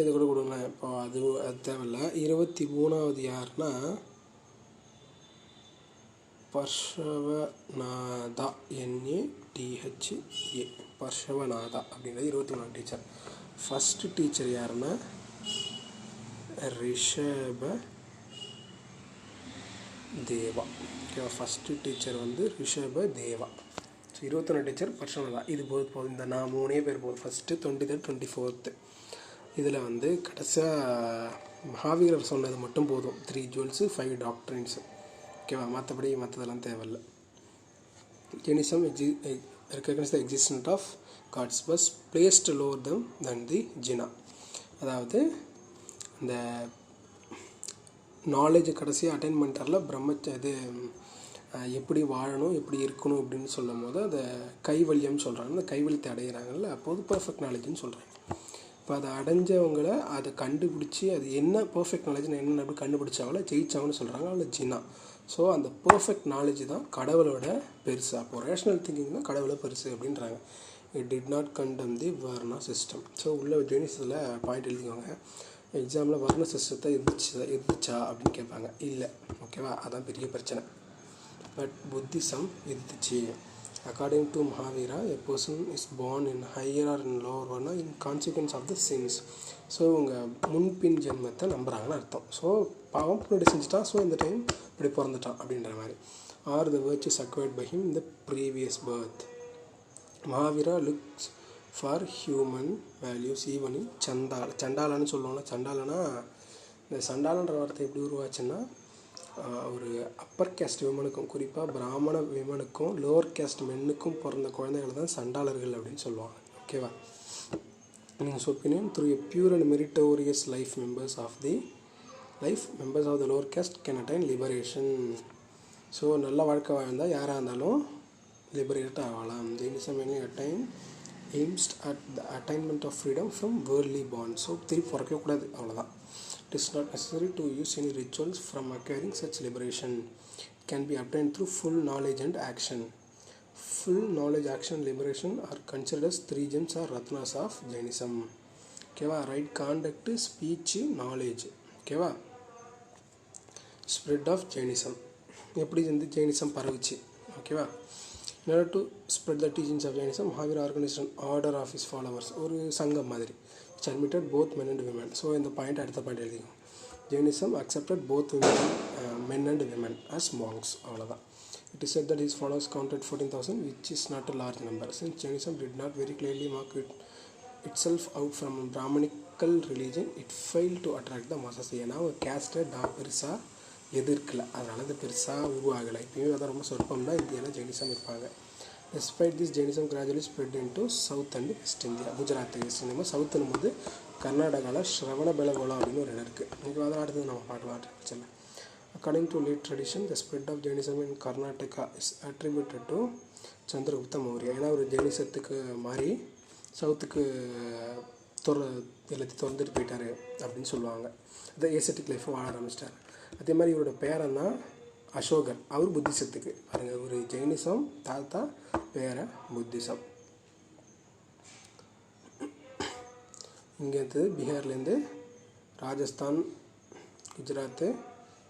இது கூட கொடுங்க. இப்போ அது தேவையில்லை. 23வது யாருன்னா பர்ஷவநாதா, NATHA, பர்ஷவநாதா அப்படின்றது 23வது டீச்சர். ஃபஸ்ட்டு டீச்சர் யாருன்னா ரிஷப தேவா. ஓகேவா? ஃபஸ்ட்டு டீச்சர் வந்து ரிஷப தேவா. So 23 teacher பர்ஷவநாதா. இது போதும். இந்த நான் 3 பேர் போதும். First 23rd 24th. இதில் வந்து கடைசியாக மகாவீரர் சொன்னது மட்டும் போதும். 3 ஜுவல்ஸு 5 டாக்டரின்ஸு. ஓகேவா? மற்றதெல்லாம் தேவையில்லை. Jainism recognize the existence of gods was placed lower than the jina. அதாவது இந்த நாலேஜ் கடைசியாக அட்டைன் பண்ணிட்டார்ல, இது எப்படி வாழணும் எப்படி இருக்கணும் அப்படின்னு சொல்லும் போது அதை கைவல்யம்னு சொல்கிறாங்க. அந்த கைவல்யத்தை அடைகிறாங்கல்ல, அப்போது பர்ஃபெக்ட் நாலேஜ்னு சொல்கிறாங்க. இப்போ அதை அடைஞ்சவங்களை அதை கண்டுபிடிச்சி அது என்ன பர்ஃபெக்ட் நாலேஜ்னு என்ன அப்படி கண்டுபிடிச்சாங்களோ ஜெயிச்சவங்கன்னு சொல்கிறாங்க, அதில் ஜினா. ஸோ அந்த பர்ஃபெக்ட் நாலேஜ் தான் கடவுளோட பெருசு. அப்போது ரேஷ்னல் திங்கிங் தான் கடவுளை பெருசு அப்படின்றாங்க. இட் டிட் நாட் கண்டம் தி வர்ணா சிஸ்டம். ஸோ உள்ள ஜெயினிசத்தில் பாயிண்ட் எழுதிக்கோங்க. எக்ஸாமில் வர்ண சிஸ்டத்தை இருந்துச்சா அப்படின்னு கேட்பாங்க. இல்லை. ஓகேவா? அதான் பெரிய பிரச்சனை. பட் புத்திசம் இருந்துச்சு. According to Mahavira, a person is born in higher or in lower varna in consequence of the sins. So இவங்க முன்பின் ஜென்மத்தை நம்புகிறாங்கன்னு அர்த்தம். ஸோ பாவம் முன்னாடி செஞ்சுட்டான், ஸோ இந்த டைம் இப்படி பிறந்துட்டான் அப்படின்ற மாதிரி. R the virtues acquired by him in the previous birth. Mahavira looks for human values even in சண்டாலன்னு சொல்லுவாங்க. சண்டாலனா இந்த சண்டாலன்ற வார்த்தை எப்படி உருவாச்சுன்னா, ஒரு அப்பர் கேஸ்ட் விமனுக்கும் குறிப்பாக பிராமண விமனுக்கும் லோவர் கேஸ்ட் மென்னுக்கும் பிறந்த குழந்தைகள் தான் சண்டாளர்கள் அப்படின்னு சொல்லுவாங்க. ஓகேவா? in his opinion, through a pure and meritorious life, members of the lower caste can attain liberation. So நல்ல வாழ்க்கை வாழ்ந்தால் யாராக இருந்தாலும் லிபரேட் ஆகலாம். Jainism mainly aims at the attainment of freedom from worldly bonds. So திருப்பி பிறக்கக்கூடாது, அவ்வளோதான். It is not necessary to use any rituals from acquiring such liberation. It can be obtained through full knowledge and action. Full knowledge, action, liberation are considered as 3 gems or ratnas of Jainism. ஓகேவா? Right conduct, speech, knowledge. ஓகேவா? Spread of Jainism. எப்படி வந்து ஜெயினிசம் பரவுச்சு? ஓகேவா? In order to spread the teachings of Jainism, Mahavira organized an order of his followers, ஒரு சங்கம் மாதிரி, which admitted both men and women. So இந்த பாயிண்ட் அடுத்த point எழுதிக்கும். Jainism accepted both men and women as monks. அவ்வளோதான். It is said that his followers counted 14,000, which is not a large number. Since Jainism did not very clearly mark itself out from a Brahmanical religion, it failed to attract the masses. ஏன்னா ஒரு கேஸ்ட்டை பெருசாக எதிர்க்கலை, அதனால அது பெருசாக உருவாகலை. இப்போயும் அதான் ரொம்ப சொற்பம் தான் இந்தியாவில் ஜெயினிசம் இருப்பாங்க. Despite this, Jainism gradually spread into South and West India. Gujarat west India சவுத்துன்னு போது கர்நாடகாவில் ஸ்ரவணபெலகோலா அப்படின்னு ஒரு இடம் இருக்குது. இங்கே அதெல்லாம் அடுத்தது நம்ம பார்க்கலாம். According to late tradition, the spread of Jainism in Karnataka is attributed to Chandragupta Maurya. ஏன்னா ஒரு ஜெயினிசத்துக்கு மாறி சவுத்துக்கு எல்லாத்தையும் திறந்துட்டு போயிட்டார் அப்படின்னு சொல்லுவாங்க. அதை ஏசட்டிக் லைஃப்பை வாழ ஆரம்பிச்சிட்டார். அதே மாதிரி இவரோட பேரன் தான் அசோகர், அவர் புத்திசத்துக்கு பாருங்கள். ஒரு ஜெயினிசம் தாத்தா வேற புத்திசம். இங்கேருந்து பீகார்லேருந்து ராஜஸ்தான், குஜராத்து,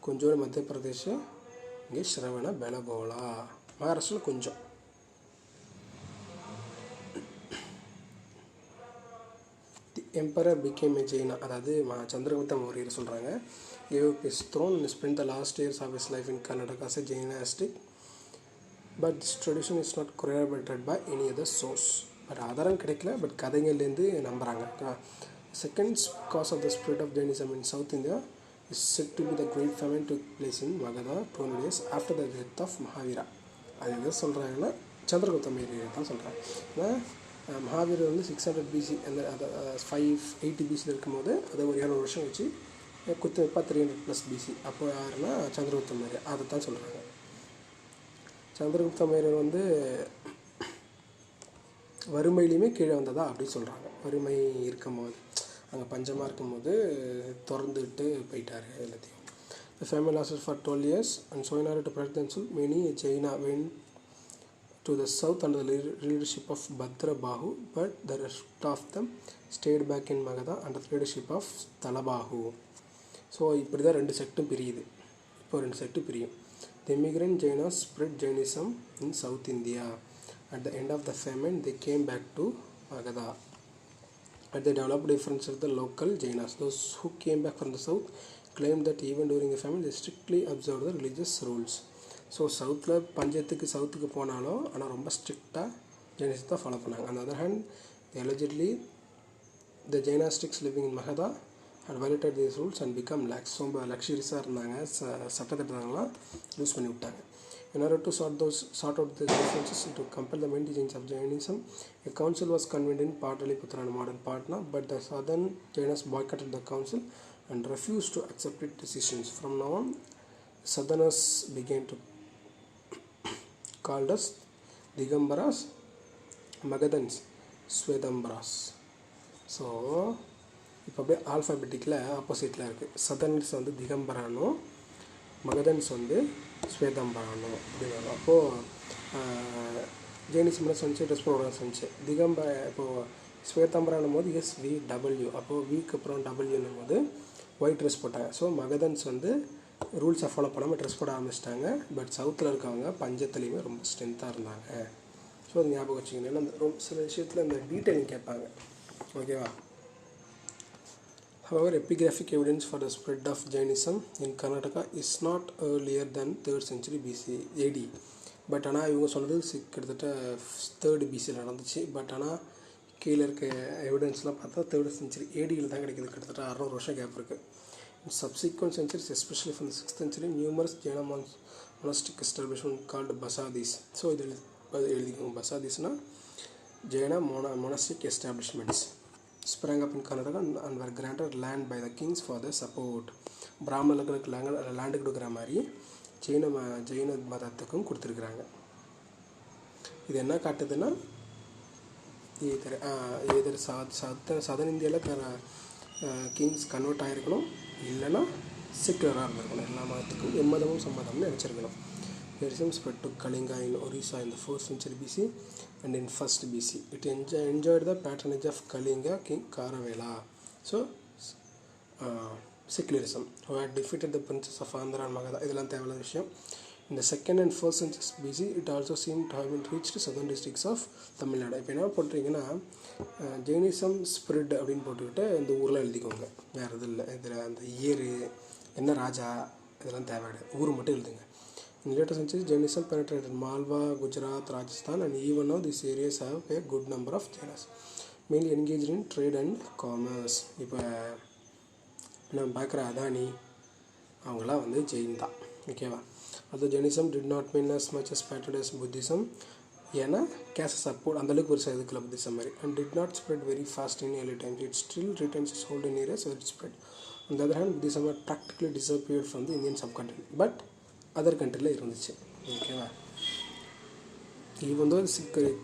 கொஞ்சோண்டு மத்திய பிரதேஷ், இங்கே ஸ்ரவண பெலகோலா, மகாராஷ்டிராவில் கொஞ்சம். தி எம்பரர் பிகேம் ஏ ஜெயினா, அதாவது சந்திரகுப்த மௌரியர் சொல்கிறாங்க. gave up his throne and spent the last years of his life in Karnataka as a Jainistic, but this tradition is not corroborated by any other source. But ஆதாரம் கிடைக்கல, பட் கதைகள்லேருந்து நம்புகிறாங்க. Second cause of the spread of Jainism in South India is said to be the great famine took place in Magadha 200 years after the death of Mahavira. அது எதை சொல்கிறாங்கன்னா சந்திரகுப்த மௌரியர் தான் சொல்கிறாங்க. ஏன்னா மகாவீரர் வந்து 600 BC அந்த 580 BCயில் இருக்கும்போது அதை ஒரு 200 வருஷம் வச்சு குத்து வைப்பா 300+ BC. அப்போ யாருன்னா சந்திரகுப்த மௌரியர், அதை தான் சொல்கிறாங்க. சந்திரகுப்த மௌரியர் வந்து வறுமையிலையுமே கீழே வந்ததா அப்படின்னு சொல்கிறாங்க. வறுமை இருக்கும்போது, அங்கே பஞ்சமாக இருக்கும்போது திறந்துட்டு போயிட்டார் எல்லாத்தையும். The family lasted for 12 years, and so in order to protect themselves, many Jaina went to the south under the leadership of Bhadra Bahu, but the rest of them stayed back in Magadha under the leadership of Talabahu. So இப்படி தான் 2 செக்டும் பிரியுது. இப்போ 2 செக்டும் பிரியும். The immigrant Jainas spread Jainism in South India. At the end of the famine, they came back to Magadha. But they developed differences with the local Jainas. Those who came back from the south claimed that even during the famine, they strictly observed the religious rules. So சவுத்தில் பஞ்சத்துக்கு சவுத்துக்கு போனாலும் ஆனால் ரொம்ப ஸ்ட்ரிக்டாக ஜெயினிசத்தை ஃபாலோ பண்ணாங்க. On the other hand, allegedly the Jainistics living in Magadha had violated these rules and become lax. ரொம்ப லக்ஸுரியஸாக இருந்தாங்க, சட்டத்திட்டங்கள்லாம் யூஸ் பண்ணி விட்டாங்க. In order to sort out the differences to compel the main teachings of Jainism, a council was convened in Pataliputra, modern Patna, but the southern Jainas boycotted the council and refused to accept its decisions. From now on, southerners began to called us Digambaras, Magadhans Swedambaras. So இப்போ அப்படியே ஆல்ஃபாபெட்டிக்கில் ஆப்போசிட்டில் இருக்குது. சதர்ன்ஸ் வந்து திகம்பரானும், மகதன்ஸ் வந்து ஸ்வேதம்பரானும் அப்படின்னு வரும். அப்போது ஜெயினிசம்லாம் சொன்னிச்சு, ட்ரெஸ் ப்ரோக்ராம் சொன்னிச்சு. இப்போது ஸ்வேதம்பரானும் போது SVW, அப்போது வீக்கு அப்புறம் டபிள்யூன்னும் போது ஒயிட் ட்ரெஸ் போட்டாங்க. ஸோ மகதன்ஸ் வந்து ரூல்ஸை ஃபாலோ பண்ணாமல் ட்ரெஸ் போட ஆரம்பிச்சிட்டாங்க. பட் சவுத்தில் இருக்கவங்க பஞ்சத்துலேயுமே ரொம்ப ஸ்ட்ரென்த்தாக இருந்தாங்க. ஸோ அது ஞாபகம் வச்சுக்கணும். ஏன்னா ரொம்ப சில விஷயத்தில் இந்த டீட்டெயிலிங் கேட்பாங்க. ஓகேவா? However, epigraphic evidence for the spread of Jainism in Karnataka is not earlier than 3rd century BC AD. But ஆனால் இவங்க சொன்னது கிட்டத்தட்ட 3rd BCயில் நடந்துச்சு. பட் ஆனால் கீழே இருக்க எவிடன்ஸ்லாம் பார்த்தா 3rd century ADயில் தான் கிடைக்கிது. கிட்டத்தட்ட 600 வருஷம் கேப் இருக்குது. In subsequent centuries, especially from the 6th century, numerous Jaina monastic establishments called Basadis. So இது எழுதிக்கோங்க. பசாதிஸ்னா Jaina monastic establishments sprang up in Karnataka and were granted land by the kings for their support. பிராமணர்களுக்கு லேண்டு கொடுக்குற மாதிரி ஜெயின மதத்துக்கும் கொடுத்துருக்குறாங்க. இது என்ன காட்டுதுன்னா எதிர் சதன் இந்தியாவில் கிங்ஸ் கன்வெர்ட் ஆகிருக்கணும், இல்லைன்னா செக்குலராக இருந்திருக்கணும். எல்லா மதத்துக்கும் எம்மதமும் சம்மதம்னு நினச்சிருக்கணும். Jainism spread to Kalinga in Orissa in the 4th century BC and in 1st BC. It enjoyed the patronage of Kalinga king Karavela. So, secularism, who had defeated the princes of Andhra and Magadha. இதெல்லாம் தேவையான விஷயம். In the 2nd and 1st centuries BC, it also seemed to have been reached southern districts of Tamil Nadu. இப்போ என்ன போட்டிருக்கீங்கன்னா ஜெயினிசம் ஸ்ப்ரெட் அப்படின்னு போட்டுக்கிட்டு இந்த ஊரில் எழுதிக்கோங்க. வேறு இது இல்லை. இதில் அந்த இயர் என்ன ராஜா இதெல்லாம் தேவையில்லை, ஊர் மட்டும் எழுதுங்க. In later centuries, Jainism penetrated Malwa, Gujarat, Rajasthan, and even now these areas have a good number of Jainas, mainly engaged in trade and commerce. இப்போ நம்ம பார்க்குற அதானி அவங்களாம் வந்து ஜெயின் தான், ஓகேவா. அது Jainism did not mean as much as patroned as Buddhism, ஏன்னா கேஸ்ட் சப்போர்ட் அந்தளவுக்கு ஒரு இதுக்குள்ள புத்திசம் மாதிரி, and did not spread very fast in early times. It still retains its hold in areas where it spread. On the other hand, Buddhism had practically disappeared from the Indian subcontinent, but other கண்ட்ரியில் இருந்துச்சு, ஓகேவா. ஈவன் தோ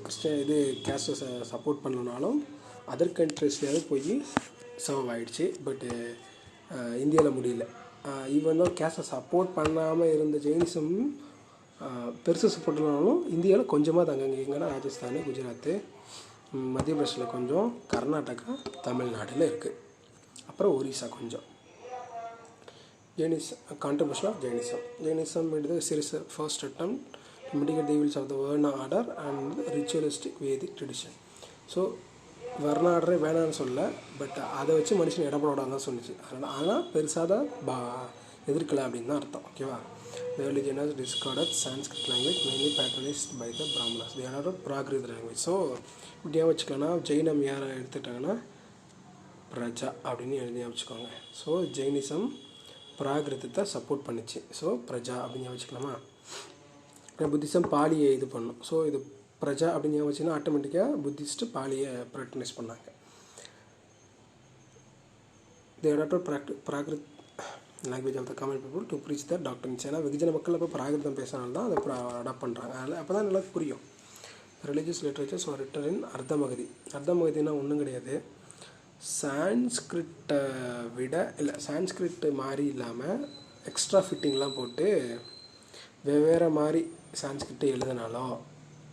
கிறிஸ்டியன் இது கேஸ்ட்டை சப்போர்ட் பண்ணனாலும் அதர் கண்ட்ரிஸ்லேயாவது போய் சர்வ் ஆகிடுச்சு. பட்டு இந்தியாவில் முடியல. ஈவன் தோ கேஸ்ட்டை சப்போர்ட் பண்ணாமல் இருந்த ஜெயினிசம் பெருசாக சப்போர்ட் பண்ணாலும் இந்தியாவில் கொஞ்சமாக தாங்க எங்கன்னா ராஜஸ்தான், குஜராத், மத்திய பிரதேசில் கொஞ்சம், கர்நாடகா, தமிழ்நாட்டில் இருக்குது, அப்புறம் ஒரிசா கொஞ்சம். Jainism, contribution of Jainism. Jainism made the series first attempt to mitigate the evils of the Varna order and ritualistic Vedic tradition. So Varna order வேணான்னு சொல்ல, பட் அதை வச்சு மனுஷன் இடப்படாதான் தான் சொன்னிச்சு. ஆனால் பெருசாக தான் எதிர்க்கலை அப்படின்னு தான் அர்த்தம், ஓகேவா. The early Jainas discarded Sanskrit language, mainly patronized by the Brahmanas. They are a Prakrit language. So இப்படியாக வச்சுக்கலாம்னா ஜெயினம் யாரை எடுத்துட்டாங்கன்னா பிரஜா அப்படின்னு எழுதி வச்சுக்கோங்க. ஸோ ஜெயினிசம் பிராகிருதத்தை சப்போர்ட் பண்ணிச்சு. ஸோ பிரஜா அப்படின்னு வச்சுக்கலாமா. புத்திசம் பாலியை இது பண்ணும். ஸோ இது பிரஜா அப்படின்னு வச்சுன்னா ஆட்டோமேட்டிக்காக புத்திஸ்ட்டு பாலியை ப்ராக்டிஸ் பண்ணாங்க. They adopted Prakrit language of the common people to preach the doctrines. ஏன்னா வெகுஜன மக்கள் அப்போ பிராகிருதம் பேசுனால தான் அதை அடாப்ட் பண்ணுறாங்க. அதனால் அப்போ தான் நல்லா புரியும். ரிலீஜியஸ் லிட்ரேச்சர்ஸ் ஒரு ரிட்டன் இன் அர்த்தமகதி. அர்த்தமகதினா ஒன்றும் கிடையாது, சான்ஸ்கிரிட்டை விட இல்லை, சான்ஸ்கிரிட் மாதிரி இல்லாமல் எக்ஸ்ட்ரா ஃபிட்டிங்லாம் போட்டு வெவ்வேறு மாதிரி சான்ஸ்கிரிட்டை எழுதினாலோ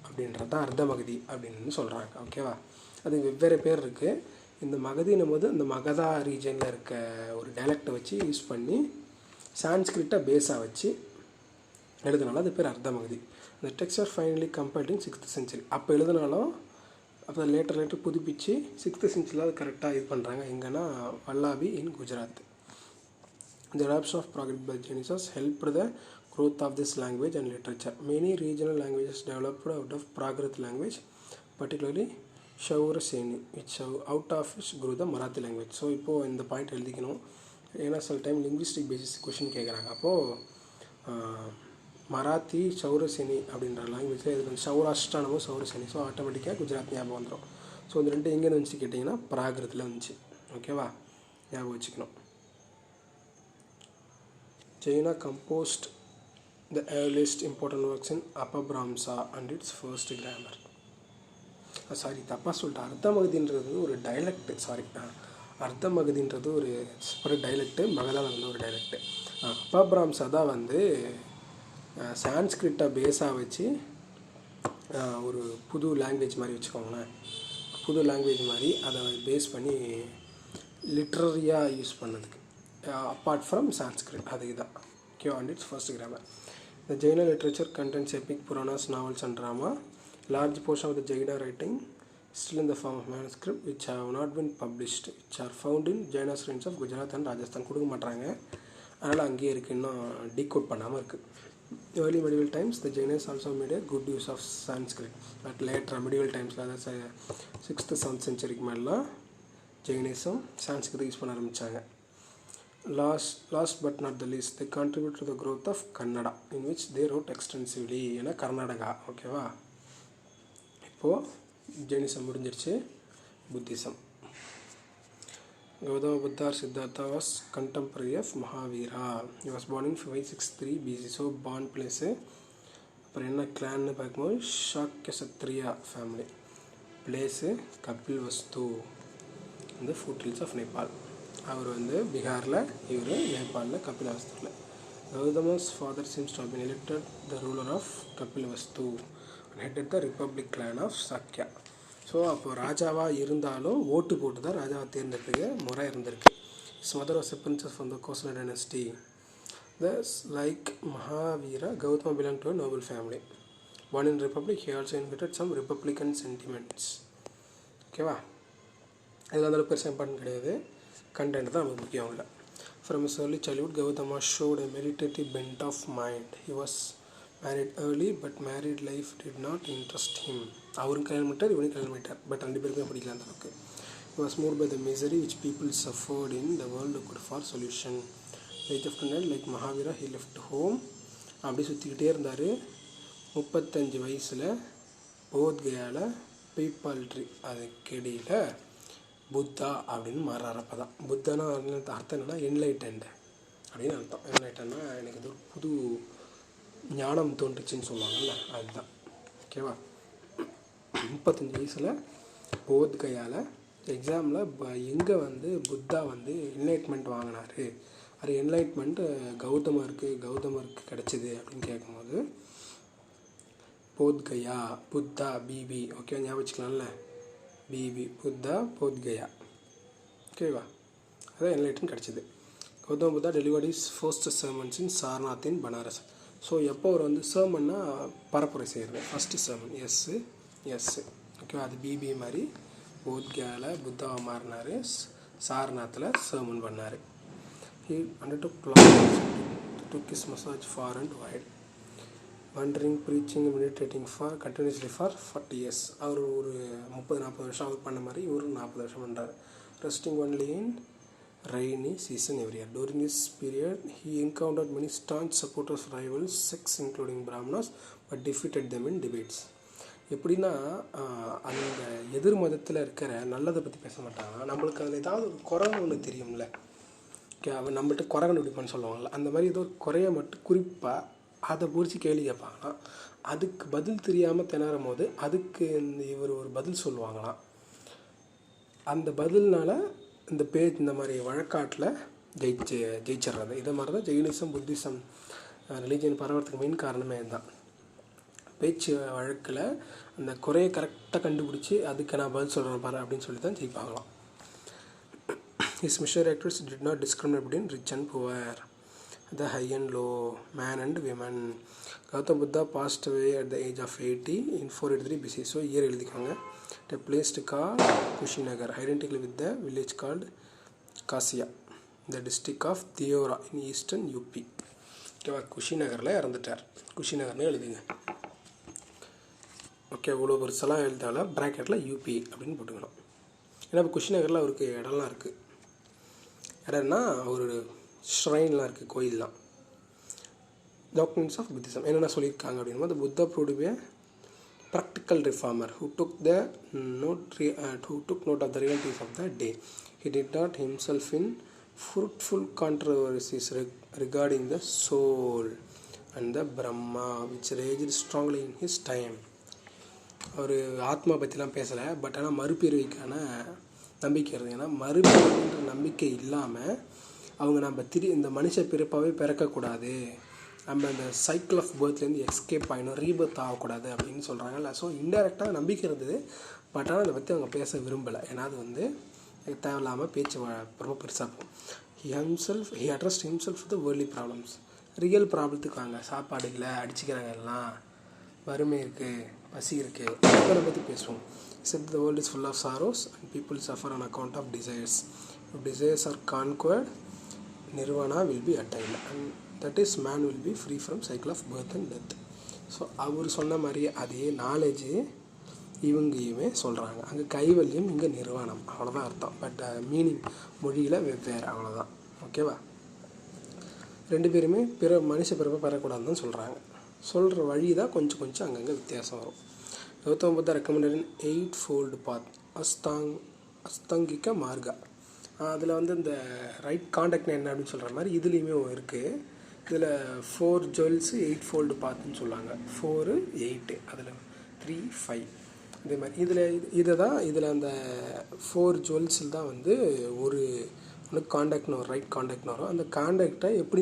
அப்படின்றது தான் அர்த்தமகதி அப்படின்னு சொல்கிறாங்க, ஓகேவா. அது வெவ்வேறு பேர் இருக்குது. இந்த மகதினும் போது அந்த மகதா ரீஜனில் இருக்க ஒரு டைலக்டை வச்சு யூஸ் பண்ணி சான்ஸ்கிரிட்டை பேஸாக வச்சு எழுதினாலும் அது பேர் அர்த்தமகதி. அந்த டெக்ஸ்ட் ஆர் ஃபைனலி கம்பைல்ட் இன் 6th century. அப்போ எழுதினாலும் அப்போ லேட்டர் புதுப்பிச்சு 6th century அது கரெக்டாக இது பண்ணுறாங்க. எங்கன்னா வல்லாபி இன் Gujarat. The adoption of Prakrit by Jainism helped the growth of this language and literature. Many regional languages developed out of Prakrit language, particularly Shauraseni, which out of which grew the Marathi language. So இப்போது இந்த பாயிண்ட் எழுதிக்கணும், ஏன்னா சில டைம் லிங்குவிஸ்டிக் பேசிஸ் கொஷின் கேட்குறாங்க. அப்போது மராத்தி சௌரசேனி அப்படின்ற லாங்குவேஜில் இது வந்து சௌராஷ்டிரானமோ சௌரசேனி. ஸோ ஆட்டோமேட்டிக்காக குஜராத் ஞாபகம் வந்துடும். ஸோ இந்த ரெண்டு எங்கே வந்துச்சு கேட்டிங்கன்னா பிராகிருத்தில் வந்துச்சு, ஓகேவா. ஞாபகம் வச்சுக்கணும். Jaina composed the earliest important works in Apabhramsa and its first grammar. Sorry, தப்பாக சொல்லிட்டு அர்த்தமகதின்றது ஒரு டைலக்ட். சாரி, அர்த்தமகதின்றது ஒரு செப்பரேட் டைலக்ட்டு, மகதாவில் வந்து ஒரு டைலக்ட்டு. அபபிராம்சா தான் வந்து சான்ஸ்கிரிட்டை பேஸாக வச்சு ஒரு புது லாங்குவேஜ் மாதிரி வச்சுக்கோங்களேன். புது லாங்குவேஜ் மாதிரி அதை பேஸ் பண்ணி லிட்ரரியாக யூஸ் பண்ணதுக்கு, அப்பார்ட் ஃப்ரம் சான்ஸ்கிரிட், அதுக்கு தான். Okay, and it's first grammar. The Jaina literature contains epic Puranas, novels and drama. Large portion of the Jaina writing still in the form of manuscript which have not been published, which are found in Jaina shrines of Gujarat and Rajasthan. கொடுக்க மாட்டாங்க, அதனால் அங்கேயே இருக்குது, இன்னும் டீகோட் பண்ணாமல் இருக்குது. Early medieval times, the Jainas also made a good use of Sanskrit. But later medieval times, அதாவது 6th 7th centuryக்கு மேலாம் ஜெயினிசம் சான்ஸ்கிரிட் யூஸ் பண்ண ஆரம்பித்தாங்க. Last but not the least, they contribute to the growth of Kannada, in which they wrote extensively. ஏன்னா கர்நாடகா, ஓகேவா. இப்போது ஜெயினிசம் முடிஞ்சிருச்சு. Buddhism. Gautama Buddha Siddhartha was contemporary of Mahavira. He was born in 563 BC. So born place. அப்புறம் என்ன கிளான்னு பார்க்கும்போது Shakya Kshatriya family. Place Kapilavastu, இந்த ஃபுட்ஹில்ஸ் ஆஃப் நேபாள். அவர் வந்து பீகாரில், இவர் நேபாளில் கபிலவஸ்துவில். Gautama's father seems to have been elected the ruler of Kapilavastu and headed the republic clan of Shakya. So அப்போ ராஜாவாக இருந்தாலும் ஓட்டு போட்டு தான் ராஜாவை தேர்ந்தெடுக்க முறை இருந்திருக்கு. His mother was a princess from the Kosala dynasty. Thus, like Mahavira, Gautama belonged to a noble family. Born in republic, he also inherited some republican sentiments. ஓகேவா, இது அந்த அளவுக்கு பெருசாக இம்பார்ட்டன்ட் கிடையாது, கண்டென்ட் தான் நமக்கு முக்கியம் இல்லை. From his early childhood, Gautama showed a meditative bent of mind. He was married early but married life did not interest him. அவரும் கல்யாணம் பண்ணிட்டார், இவனும் கல்யாணம் பண்ணிட்டார், பட் 2 பேருமே படிக்கல அந்த அளவுக்கு. He was moved by the misery which people suffered in the world looked for solution. Age of 29 like Mahavira he left home. அப்படி சுற்றிக்கிட்டே இருந்தார். 35 வயசில் போத்கயாவில் பீப்பால் ட்ரீ அதுக்கடியில் புத்தா அப்படின்னு மாறுறாரு. அப்போ தான் புத்தானா அர்த்தம் என்னென்னா என்லைட்டன்ட் அப்படின்னு அர்த்தம். என்லைட்டன்னா எனக்கு இது ஒரு புது ஞானம் தோன்றுச்சுன்னு சொல்லுவாங்கல்ல, அதுதான். ஓகேவா? 35 வயசில் போத்கயாவில் எக்ஸாமில் எங்கே புத்தா என்லைட்மெண்ட் வாங்கினார், அது என்லைட்மெண்ட்டு கௌதமருக்கு கிடச்சிது அப்படின்னு கேட்கும்போது போத்கயா புத்தா பிபி, ஓகே ஞாபகம் வச்சுக்கலாம்ல, பிபி புத்தா போத்கயா, ஓகேவா? அதான் என்லைட்மெண்ட் கிடச்சிது. Gautama Buddha delivered is first sermons in Sarnath in Banaras. So எப்போ அவர் சர்மன்னா பரப்புரை செய்கிறது, ஃபஸ்ட்டு சர்மன் எஸ் ஓகேவா? அது பிபி மாதிரி போத்கயாவில் புத்தாவை மாறினார், சாரநாத்தில் சர்மன் பண்ணார். He undertook classes, took his message far and wide, wandering, preaching, meditating continuously for 40 years. அவர் ஒரு 30-40 வருஷம் அவர் பண்ண மாதிரி இவர் 40 வருஷம் பண்ணுறாரு. Resting only in rainy season every year. During this period, he encountered many staunch supporters of rival sects including Brahmanas, but defeated them in debates. எப்படின்னா அந்த எதிர் மதத்தில் இருக்கிற நல்லதை பற்றி பேச மாட்டாங்க. நம்மளுக்கு அதில் ஏதாவது ஒரு குறைன்னு ஒன்று தெரியும்ல, ஓகே, அவன் நம்மகிட்ட குறை கண்டுபிடிப்பான்னு சொல்லுவாங்கள்ல, அந்த மாதிரி ஏதோ ஒரு குறைய மட்டும் குறிப்பாக அதை குறித்து கேள்வி கேட்பாங்களாம். அதுக்கு பதில் தெரியாமல் திணறும் போது அதுக்கு இவர் ஒரு பதில் சொல்லுவாங்களாம். அந்த பதில்னால் இந்த மாதிரி வழக்காட்டில் ஜெயிச்சிட்றது. இதை மாதிரி தான் ஜெயினிசம் புத்திசம் ரிலீஜியன் பரவறதுக்கு மெயின் காரணமே இதுதான். பேச்சு வழக்கில் அந்த குறையை கரெக்டாக கண்டுபிடிச்சி அதுக்கு நான் பதில் சொல்கிறேன் பாரு அப்படின்னு சொல்லி தான் ஜெயிப்பாங்களாம். His missionary activities did not discriminate between rich and poor, the high and low, man and women. Gautama Buddha passed away at the age of 80 in 483 BC. So year எழுதிக்கோங்க. A place called Kushinagar, identical with the village called Kasia, the district of Deora in eastern UP. ஓகேவா? குஷிநகரில் இறந்துட்டார். குஷிநகர்னு எழுதுங்க. ஓகே, இவ்வளோ பெருசெல்லாம் எழுதால ப்ராக்கெட்டில் யூபி அப்படின்னு போட்டுக்கணும். ஏன்னா இப்போ குஷிநகரில் அவருக்கு இடம்லாம் இருக்குது. இடம்னா ஒரு ஷ்ரைன்லாம் இருக்குது, கோயிலெலாம். டாக்டரின்ஸ் ஆஃப் புத்திசம் என்னென்ன சொல்லியிருக்காங்க அப்படின்னா, the Buddha proved to be a practical reformer who took note of the realities of the day. He did not himself in fruitful controversies regarding the soul and the Brahma which raged strongly in his time. அவர் ஆத்மா பற்றிலாம் பேசலை, பட் ஆனால் மறுபிறவிக்கான நம்பிக்கை இருக்குது. ஏன்னா மறுபிறவின்ற நம்பிக்கை இல்லாமல் அவங்க நம்ம இந்த மனுஷ பிறப்பாகவே பிறக்கக்கூடாது, நம்ம அந்த சைக்கிள் ஆஃப் பர்த்லேருந்து எஸ்கேப் ஆகிடும், ரீபர்த் ஆகக்கூடாது அப்படின்னு சொல்கிறாங்கல்ல. ஸோ இன்டெரக்டாக நம்பிக்கை இருந்தது, பட் ஆனால் அதை பற்றி அவங்க பேச விரும்பலை. ஏன்னா அது தேவையில்லாமல் பேச்சு ரொம்ப பெருசாக இருக்கும். he addressed himself with the worldly problems. Real ப்ராப்ளத்துக்கு வாங்க, சாப்பாடு இல்லை, அடிச்சுக்கிறாங்க, எல்லாம் வறுமை இருக்குது, பசி இருக்குது, அதை பற்றி பேசுவோம். Except the world is full of sorrows and people suffer on account of desires. If desires are conquered, nirvana will be attained, and that is man will be free from cycle of birth and death. So அவர் சொன்ன மாதிரி அதே நாலேஜு இவங்கையுமே சொல்கிறாங்க. அங்கே கைவல்யம், இங்கே நிர்வாணம், அவ்வளோதான் அர்த்தம். பட் மீனிங் மொழியில் வெவ்வேறு, அவ்வளோதான். ஓகேவா? 2 பேருமே மனுஷ பிறப்பை பெறக்கூடாதுன்னு தான் சொல்கிறாங்க. சொல்கிற வழி தான் கொஞ்சம் அங்கங்கே வித்தியாசம் வரும். Gautama Buddha recommended 8-fold path, அஸ்தாங்கிக மார்கா. அதில் இந்த ரைட் காண்டாக்ட்னா என்ன அப்படின்னு சொல்கிற மாதிரி இதுலேயுமே இருக்குது. இதில் 4 jewels 8-fold பாத்துன்னு சொல்லுவாங்க. 4, 8, அதில் 3, 5 இதே மாதிரி இதில் அந்த 4 jewelஸில் தான் ஒரு காண்டாக்ட்னு வரும், ரைட் காண்டாக்ட்னு வரும். அந்த காண்டாக்டை எப்படி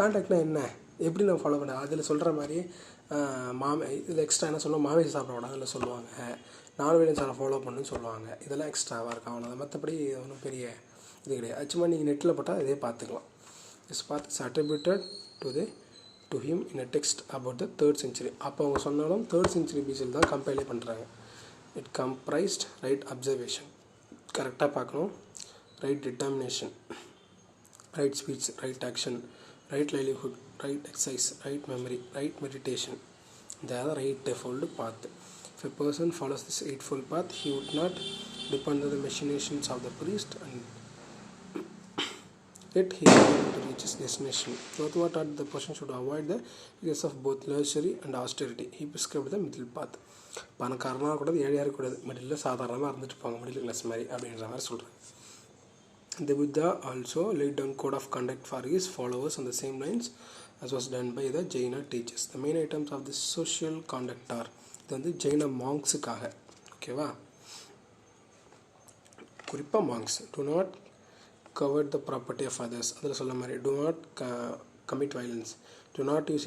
காண்டாக்ட்னா என்ன, எப்படி நான் ஃபாலோ பண்ண, அதில் சொல்கிற மாதிரி இதில் எக்ஸ்ட்ரா என்ன சொல்லுவோம், மாமிசம் சாப்பிடக்கூடாது அதில் சொல்லுவாங்க, நான்வெஜ் ஃபாலோ பண்ணுன்னு சொல்லுவாங்க. இதெல்லாம் எக்ஸ்ட்ராவாக இருக்கும், அவ்வளோதான். மற்றபடி ஒன்றும் பெரிய இது கிடையாது. சும்மா நீங்கள் நெட்டில் போட்டால் இதே பார்த்துக்கலாம். This path is attributed to him in a text about the 3rd century. அப்போ அவங்க சொன்னாலும் 3rd century BCயில் தான் கம்பைலே பண்ணுறாங்க. It comprised right observation, கரெக்டாக பார்க்கணும், right determination, right speech, right action, right livelihood, right exercise, right memory, right meditation. They are the eightfold path. If a person follows this eightfold path, he would not depend on the machinations of the priest, and yet he is able to reach his destination. Gautama taught the person should avoid the use of both luxury and austerity. He prescribed the middle path. பணக்காரனாக கூடாது, ஏழையாக இருக்கக்கூடாது, மிடில் சாதாரணமாக இருந்துட்டு போங்க, மிடில் கிளாஸ் மாதிரி அப்படின்ற மாதிரி சொல்கிறேன். The Buddha also laid down code of conduct for his followers on the same lines as was done by the Jaina teachers. The main items of this social conduct are, இது வந்து ஜெயின மாங்ஸுக்காக, ஓகேவா, குறிப்பாக monks. Do not covet the property of others, அதில் சொல்ல மாதிரி do not commit violence, do not use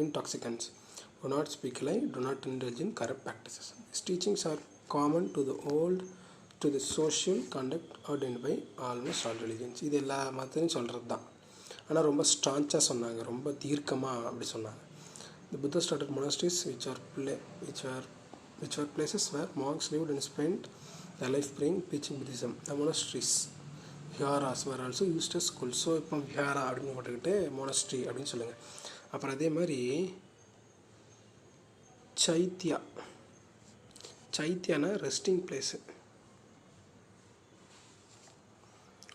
intoxicants, do not speak lie, do not indulge in corrupt practices. These teachings are common to the social conduct ordained by almost all religions. இது எல்லா மதத்தையும் சொல்கிறது தான், ஆனால் ரொம்ப ஸ்ட்ராங்காக சொன்னாங்க, ரொம்ப தீர்க்கமாக அப்படி சொன்னாங்க. The Buddha started monasteries which were places where monks lived and spent their life praying, preaching Buddhism. The monasteries, viharas, were also used as schools. So இப்போ விஹாரா அப்படின்னு போட்டுக்கிட்டு மோனஸ்ட்ரி அப்படின்னு சொல்லுங்கள். அப்புறம் அதே மாதிரி சைத்தியானா ரெஸ்டிங் பிளேஸு,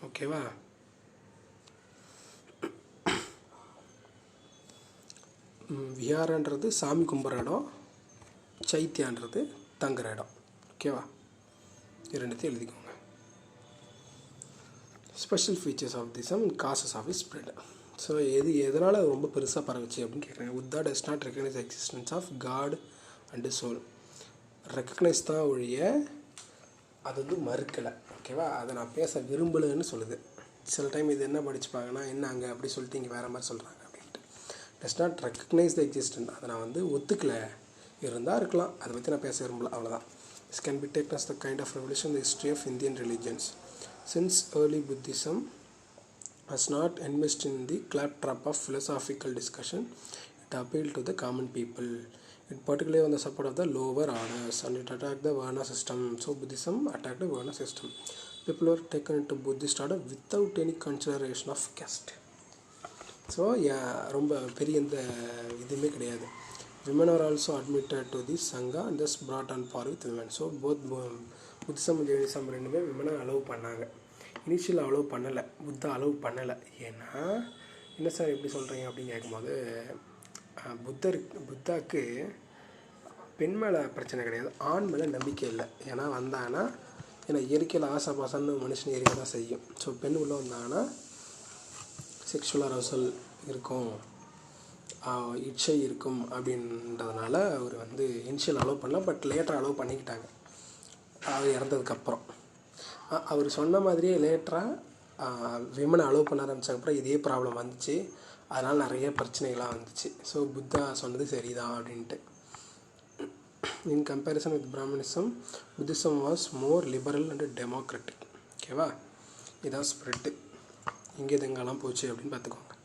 ஓகேவா. விஹாரன்றது சாமி கும்பிட்ற இடம், சைத்தியான்றது தங்குற இடம், ஓகேவா. இரண்டுத்தையும் எழுதிக்கோங்க. Special features of Buddhism and causes of its spread. So எதனால் ரொம்ப பெருசாக பரவுச்சு அப்படின்னு கேட்குறாங்க. Buddha does not recognize the existence of God and soul. Recognise தான் ஒழிய அது வந்து மறுக்கலை, ஓகேவா. அதை நான் பேச விரும்பலைன்னு சொல்லுது. சில டைம் இது என்ன படிச்சுப்பாங்கன்னா, என்ன அங்கே அப்படி சொல்லிட்டு இங்கே வேறு மாதிரி சொல்கிறாங்க அப்படின்ட்டு. Does not recognise the existent, அதை நான் வந்து ஒத்துக்கலை, இருந்தால் இருக்கலாம், அதை பற்றி நான் பேச விரும்பலை, அவ்வளோதான். This can be taken as the kind of revolution in the history of Indian religions. Since early Buddhism was not enmeshed in the claptrap of philosophical discussion, it appealed to the common people. It particularly on the support of the lower orders, and it attacked the Varna system. So Buddhism attacked the Varna system. People were taken into Buddhist order without any consideration of caste. So ரொம்ப பெரிய இந்த இதுவுமே கிடையாது. Women are also admitted to the Sangha and thus brought on par with women. So both Buddhism Jainism ரெண்டுமே விமனை அலோவ் பண்ணாங்க. இனிஷியல் அலோவ் பண்ணலை, புத்தா அலோவ் பண்ணலை. ஏன்னா என்ன சார் எப்படி சொல்கிறீங்க அப்படின்னு கேட்கும்போது, புத்தாவுக்கு பெண் மேலே பிரச்சனை கிடையாது, ஆண் மேலே நம்பிக்கை இல்லை. ஏன்னா வந்தாங்கன்னா, ஏன்னா இயற்கையில் ஆசை பாசன்னு மனுஷன் இருக்க தான் செய்யும். ஸோ பெண் உள்ளே வந்தாங்கன்னா செக்ஷுவல் அரசல் இருக்கும், இச்சை இருக்கும் அப்படின்றதுனால அவர் வந்து இனிஷியல் அலோவ் பண்ணல. பட் லேட்டராக அலோவ் பண்ணிக்கிட்டாங்க அவர் இறந்ததுக்கப்புறம். அவர் சொன்ன மாதிரியே லேட்டராக விமனை அலோவ் பண்ண ஆரம்பிச்சதுக்கப்புறம் இதே ப்ராப்ளம் வந்துச்சு. அதனால் நிறைய பிரச்சனைகள்லாம் வந்துச்சு. ஸோ புத்தா சொன்னது சரிதான் அப்படின்ட்டு. இன் comparison with பிராமணிசம், Buddhism was more liberal and democratic, ஓகேவா. இதான் ஸ்ப்ரெட்டு. இங்கே எங்கெல்லாம் போச்சு அப்படின்னு பார்த்துக்கோங்க.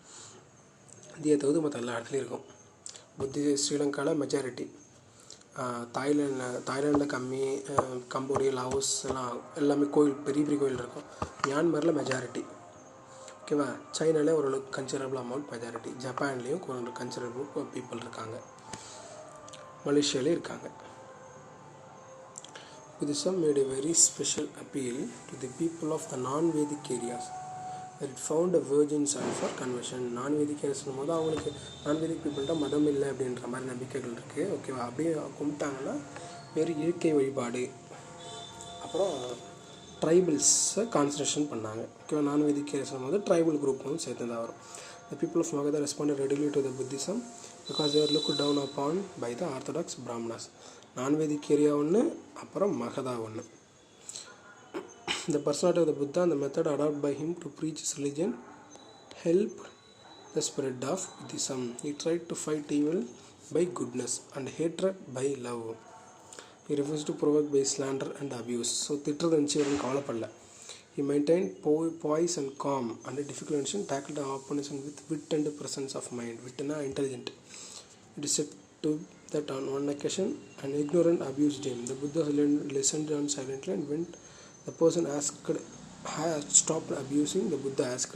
இந்தியை தவிர மற்ற எல்லா இடத்துலையும் இருக்கும். ஸ்ரீலங்காவில் மெஜாரிட்டி, தாய்லாண்டில் கம்மி, கம்போடியா, லாவோஸ் எல்லாமே கோயில், பெரிய பெரிய கோயில் இருக்கும். மியான்மரில் மெஜாரிட்டி, ஓகேவா. சைனாலே ஓரளவுக்கு கன்சிடரபிள் அமௌண்ட் மெஜாரிட்டி. ஜப்பான்லேயும் கொஞ்சம் கன்சிடரபிள் பீப்புள் இருக்காங்க. மலேசியாவிலே இருக்காங்க. Buddhism made a very special appeal to the people of the non-Vedic areas that it found a virgin soil for conversion. non-Vedic areas போது அவங்களுக்கு non-Vedic பீப்புள்கிட்ட மதம் இல்லை அப்படின்ற மாதிரி நம்பிக்கைகள் இருக்குது, ஓகேவா. அப்படியே கும்பிட்டாங்கன்னா வெறும் இயற்கை வழிபாடு, அப்புறம் ட்ரைபிள்ஸை கான்சன்ட்ரேஷன் பண்ணாங்க, ஓகேவா. non-Vedic areas போது ட்ரைபல் குரூப்பும் சேர்த்து தான் வரும். The people of Magadha responded readily to the Buddhism because they were looked down upon by the Orthodox Brahmanas. non-Vedic area ஒன்று, அப்புறம் மகதா ஒன்று. The personality of the Buddha and the method adopted by him to preach his religion helped the spread of Buddhism. He tried to fight evil by goodness and hatred by love. He refused to provoke by slander and abuse. So திட்டுறது நினச்சி இவரும் கவலைப்படல. He maintained poise and calm under difficult conditions, tackled the opposition with wit and presence of mind. Witna intelligent. It is said to that on one occasion an ignorant abused him. The Buddha listened down silently, and when the person stopped abusing, the Buddha asked,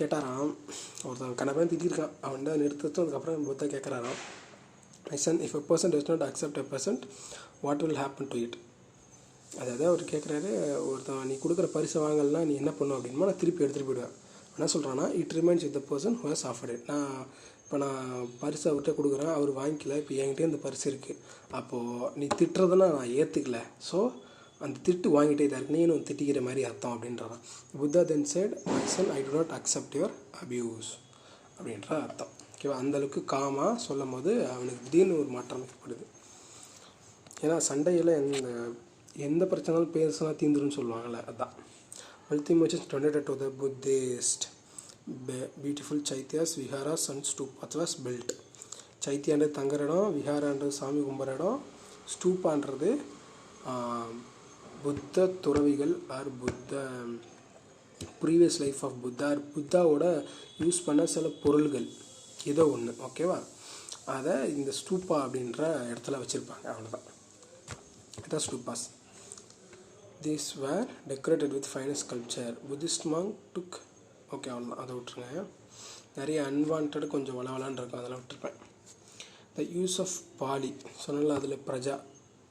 கேட்டாராம் ஒருத்தன் கணவன் திட்டிருக்கான் அவன்கிட்ட நிறுத்தத்தும். அதுக்கப்புறம் புத்தா கேட்குறாராம், my son, if a person does not accept a present, what will happen to it? அதாவது அவர் கேட்குறாரு, ஒருத்தன் நீ கொடுக்குற பரிசை வாங்கலாம் நீ என்ன பண்ணும் அப்படின்னா, நான் திருப்பி எடுத்துகிட்டு போயிடுவேன். என்ன சொல்கிறான்னா, it remains with the person who has offered it. நான் பரிசு அவர்கிட்ட கொடுக்குறேன், அவர் வாங்கிக்கல, இப்போ என்கிட்டே இந்த பரிசு இருக்குது. அப்போது நீ திட்டுறதுன்னா நான் ஏற்றுக்கல, ஸோ அந்த திட்டு வாங்கிட்டே தான் இருக்கு, நீனும் திட்டிக்கிற மாதிரி அர்த்தம் அப்படின்றான். புத்தா தென் said, my son, I do not accept your abuse அப்படின்ற அர்த்தம். ஓகேவா? அந்தளவுக்கு காமாக சொல்லும் போது அவனுக்கு திடீர்னு ஒரு மாற்றம் ஏற்படுது. ஏன்னா சண்டையில் எந்த பிரச்சனைனாலும் பேசினா தீந்துருன்னு சொல்லுவாங்கள்ல, அதுதான். Ultimately donated to the Buddhist beautiful chaityas, viharas and stupas was built. சைத்தியான்றது தங்குற இடம், விஹாரான்றது சாமி கும்பிட்ற இடம், ஸ்டூப்பான்றது புத்த துறவிகள் or Buddha previous life of Buddha or புத்தாவோட யூஸ் பண்ண சில பொருள்கள் ஏதோ ஒன்று. ஓகேவா? அதை இந்த ஸ்டூப்பா அப்படின்ற இடத்துல வச்சுருப்பாங்க. அவ்வளோதான், இதான் stupas. These were decorated with finest sculpture. Buddhist monk took, okay அவ்வளோதான், அதை விட்டுருங்க. நிறைய அன்வான்ட் கொஞ்சம் வளவலான்னு இருக்கும், அதெல்லாம் விட்டுருப்பேன். த யூஸ் ஆஃப் பாலி சொன்னால அதில் பிரஜா,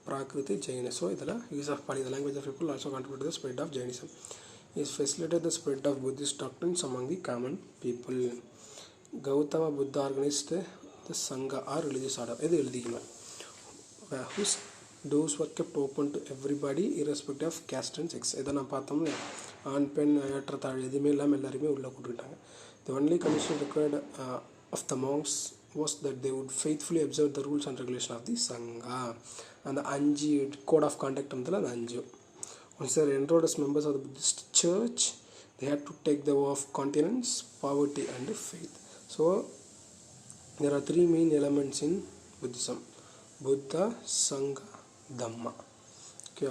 பிராகிருதி, ஜெயினிசம். ஸோ இதில் use of Pali, the language of people also contribute the spread of Jainism. Is facilitate the spread of Buddhist doctrines among the common people. Gautama Buddha organised the sangha or religious order. இது எழுதிக்கணும். Whose doors were kept open to everybody irrespective of caste and sex. இதை நான் பார்த்தோம்னா ஆண் பெண் ஏற்றத்தாழ் எதுவுமே இல்லாமல் எல்லாருமே உள்ளே கூப்பிட்டுக்கிட்டாங்க. The only condition required of the monks was that they would faithfully observe the rules and regulations of the Sangha. அந்த 5 code of conduct இருந்ததில் அந்த 5. Once they were enrolled as members of the Buddhist church, they had to take the vow of continence, poverty and faith. So there are 3 main elements in Buddhism: Buddha, Sangha, Dhamma. Okay.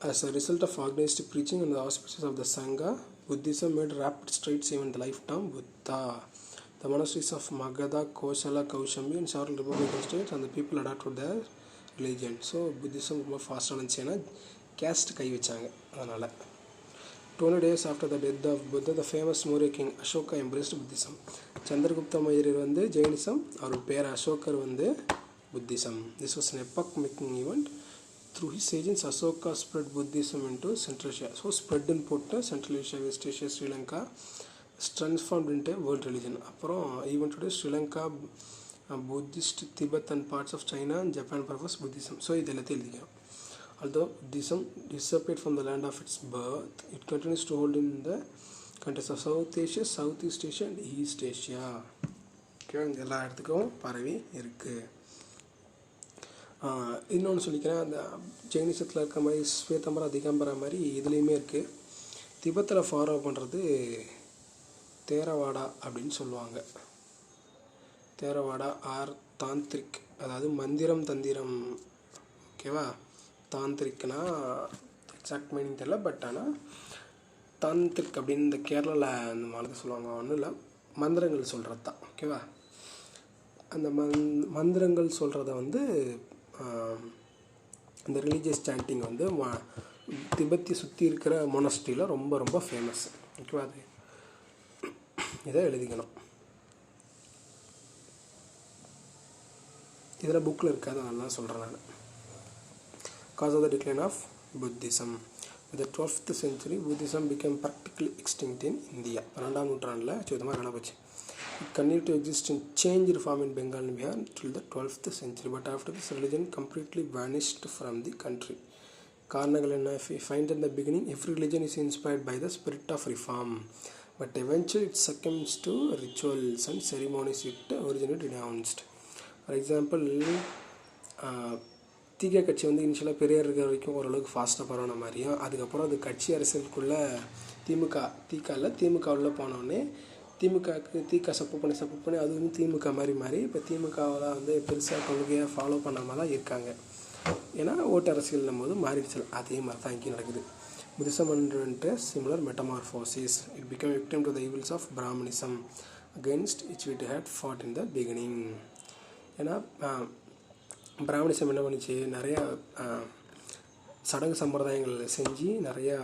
As a result of organized preaching and the auspices of the Sangha, Buddhism made rapid strides even in the lifetime Buddha. The monasteries of Magadha, Kosala, Kaushambi and several republican states and the people adopted their religion. So Buddhism ரொம்ப ஃபாஸ்ட்டாக இருந்துச்சுன்னா கேஸ்ட் கை வச்சாங்க. அதனால் 20 days after the death of Buddha, the famous Maurya king Ashoka embraced Buddhism. Chandragupta மௌரியர் வந்து ஜெயினிசம், அவர் பேர் அசோகர் வந்து Buddhism. This was an epoch-making event. Through his agents, Ashoka spread Buddhism into Central Asia. So spread in போட்டு Central Asia, West Asia, Sri Lanka transformed into a world religion. அப்புறம் even today Sri Lanka, Buddhist, Tibet and parts of China and Japan profess Buddhism. So இது எல்லாத்தையும் எழுதிக்கிறோம். Although Buddhism disappeared from the land of its birth, it continues to hold in the countries of South Asia, Southeast Asia and East Asia. Okay, இந்த எல்லா இடத்துக்கும் பரவி இருக்குது. இன்னொன்று சொல்லிக்கிறேன், அந்த ஜெயினிசத்தில் இருக்க மாதிரி ஸ்வேதம்பரா திகம்பரா மாதிரி இதுலேயுமே இருக்குது. திபெத்தில் ஃபாலோ பண்ணுறது தேரவாடா அப்படின்னு சொல்லுவாங்க. தேரவாடா ஆர் தாந்திரிக், அதாவது மந்திரம் தந்திரம். ஓகேவா? தாந்திரிக்னா எக்ஸாக்ட் மீனிங் தெரியல, பட் ஆனால் தாந்திரிக் அப்படின்னு இந்த கேரளாவில் அந்த மாதிரி சொல்லுவாங்க. ஒன்றும் இல்லை, மந்திரங்கள் சொல்கிறது தான். ஓகேவா? அந்த மந்திரங்கள் சொல்கிறத வந்து இந்த ரிலீஜியஸ் சாண்டிங் வந்து திபெத்தை சுற்றி இருக்கிற மொனஸ்ட்ரியில் ரொம்ப ரொம்ப ஃபேமஸ். ஓகேவா? அது இதை எழுதிக்கணும். இதில் புக்கில் இருக்காது, அதனால சொல்கிறேன் நான். Cause of the decline of Buddhism. In the 12th century, Buddhism became practically extinct in India. 12ஆம் நூற்றாண்டில் சுத்தமாக காண போச்சு. It continued to exist in changed form in Bengal and Bihar till the 12th century. But after this, religion completely vanished from the country. காரணங்கள் என்ன? If we find in the beginning, every religion is inspired by the spirit of reform. But eventually, it succumbs to rituals and ceremonies it originally denounced. For example, தீகா கட்சி வந்து இனிஷியலாக பெரியார் இருக்கிற வரைக்கும் ஓரளவுக்கு ஃபாஸ்ட்டாக பரவான மாதிரியும், அதுக்கப்புறம் அது கட்சி அரசியலுக்குள்ளே திமுகவில் போனோடனே திமுகவுக்கு தீகா சப்போர்ட் பண்ணி அது வந்து திமுக மாறி இப்போ திமுகவில் வந்து பெருசாக கொள்கையாக ஃபாலோ பண்ணாமல் தான் இருக்காங்க. ஏன்னா ஓட்டு அரசியல்னும் போது மாறிடுச்சு. அதே மாதிரி தான் இங்கே நடக்குது. Buddhism underwent a similar metamorphosis. It became a victim to the evils of Brahmanism, against which it had fought in the beginning. ஏன்னா பிராமணிசம் என்ன பண்ணிச்சு, நிறையா சடங்கு சம்பிரதாயங்கள் செஞ்சு நிறையா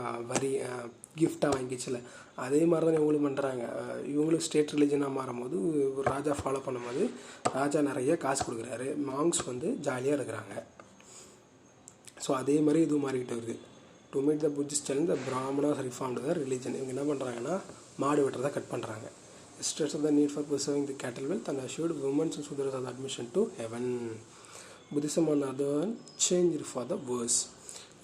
கிஃப்டாக வாங்கிச்சுல, அதே மாதிரி தான் இவங்களும் பண்ணுறாங்க. இவங்களும் ஸ்டேட் ரிலிஜனாக மாறும்போது ராஜா ஃபாலோ பண்ணும்போது ராஜா நிறைய காசு கொடுக்குறாரு, மாங்ஸ் வந்து ஜாலியாக இருக்கிறாங்க. ஸோ அதே மாதிரி இதுவும் மாறிக்கிட்டு வருது. To meet the Buddhist challenge the Brahmanas reformed the religion. இவங்க என்ன பண்ணுறாங்கன்னா மாடு வெட்டுறதை கட் பண்ணுறாங்க. Stress of the need for preserving the cattle wealth and assured women's and Shudras of admission to heaven. Buddhism on the other hand changed for the worse.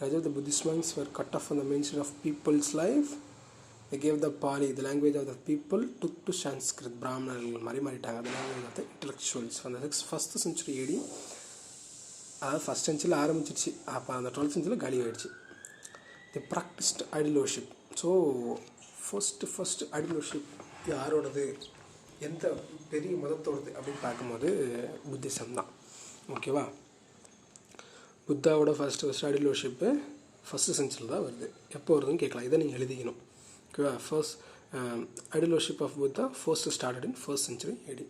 Rather the Buddhist monks were cut off from the mainstream of people's life. They gave the Pali, the language of the people, took to Sanskrit. Brahmanas மாறிட்டாங்க, the language of the intellectuals. From the 1st century AD, அதாவது ஃபஸ்ட் சென்ச்சுரியில் ஆரம்பிச்சிருச்சு, அப்போ அந்த 12th சென்ச்சுரியில் காலி ஆகிடுச்சு. The practised idol worship. So first idol worship யாரோடது, எந்த பெரிய மதத்தோடது அப்படின்னு பார்க்கும்போது புத்திசம் தான். ஓகேவா? புத்தாவோட ஃபஸ்ட்டு ஐடல் வர்ஷிப்பு ஃபஸ்ட்டு சென்ச்சுரியில் தான் வருது. எப்போ வருதுன்னு கேட்கலாம், இதை நீங்கள் எழுதிக்கணும். ஓகேவா? First idol worship of Buddha first started in 1st century AD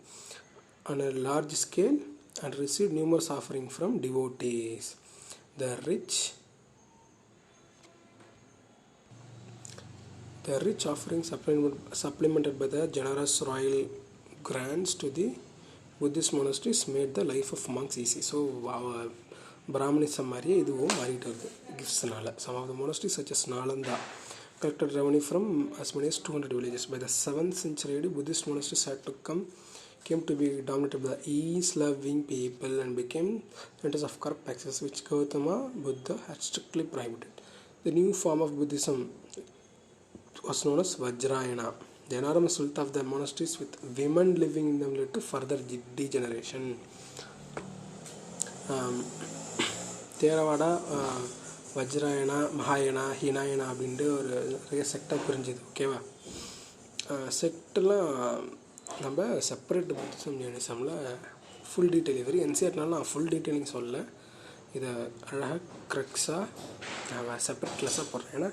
on a large scale and received numerous offerings from devotees. The rich offerings supplemented by the generous royal grants to the Buddhist monasteries made the life of monks easy. So பிராமணிசம் மாதிரியே இதுவும் மாறிட்டு வருது கிஃப்ட்ஸ்னால. Some of the monasteries such as Nalanda collected revenue from as many as 200 villages. By the 7th century AD, Buddhist monasteries came to be dominated by the ease-loving people and became centers of corrupt practices which Gautama Buddha had strictly prohibited. The new form of Buddhism was known as Vajrayana. The enormous wealth of the monasteries with women living in them led to further degeneration. தேரவாடா, வஜ்ராயணா, மகாயணா, ஹினாயணா அப்படின்ட்டு ஒரு நிறைய செக்டாக பிரிஞ்சுது. ஓகேவா? செக்டெலாம் நம்ம செப்பரேட் புத்திசம் ஜைனிசமில் ஃபுல் டீட்டெயில் வரும். NCERTனால நான் ஃபுல் டீட்டெயிலிங் சொல்லலை, இதை அழகாக க்ரெக்ஸாக நான் செப்பரேட் கிளாஸாக போடுறேன். ஏன்னா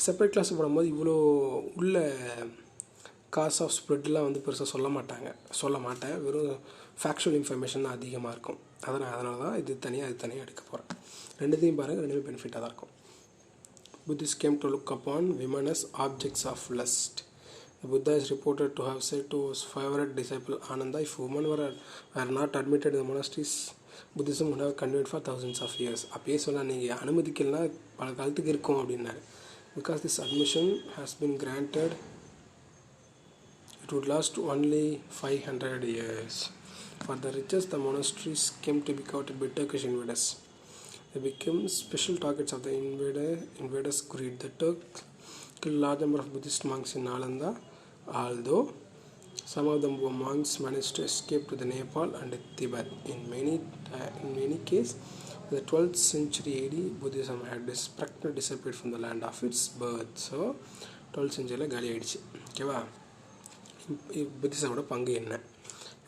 செப்பரேட் கிளாஸ் போடும்போது இவ்வளோ உள்ள காஸ் ஆஃப் ஸ்ப்ரெட்லாம் வந்து பெருசாக சொல்ல மாட்டேன். வெறும் ஃபேக்சுவல் இன்ஃபர்மேஷன் தான் அதிகமாக இருக்கும். அதனால தான் இது தனியாக எடுக்க போகிறேன். ரெண்டுத்தையும் பாருங்கள், ரெண்டுமே பெனிஃபிட்டாக தான் இருக்கும். Buddhists came to look upon women as objects of lust. The Buddha is reported to have said to his favorite disciple Ananda, if women were not admitted in the monasteries, Buddhism would have continued for thousands of years. அப்பயே சொன்னால் நீங்கள் அனுமதிக்கலனா பல காலத்துக்கு இருக்கும் அப்படின்னாரு. Because this admission has been granted, it would last only 500 years. For the richest, the monasteries came to be coveted by Turkish invaders. They became special targets of the invaders' greed. The Turks killed a large number of Buddhist monks in Nalanda, although some of the monks managed to escape to the Nepal and Tibet. In many cases, the 12th century AD, Buddhism had practically disappeared from the land of its birth. So 12th century காலி ஆயிடுச்சு. ஓகேவா? புத்திசமோட பங்கு என்ன?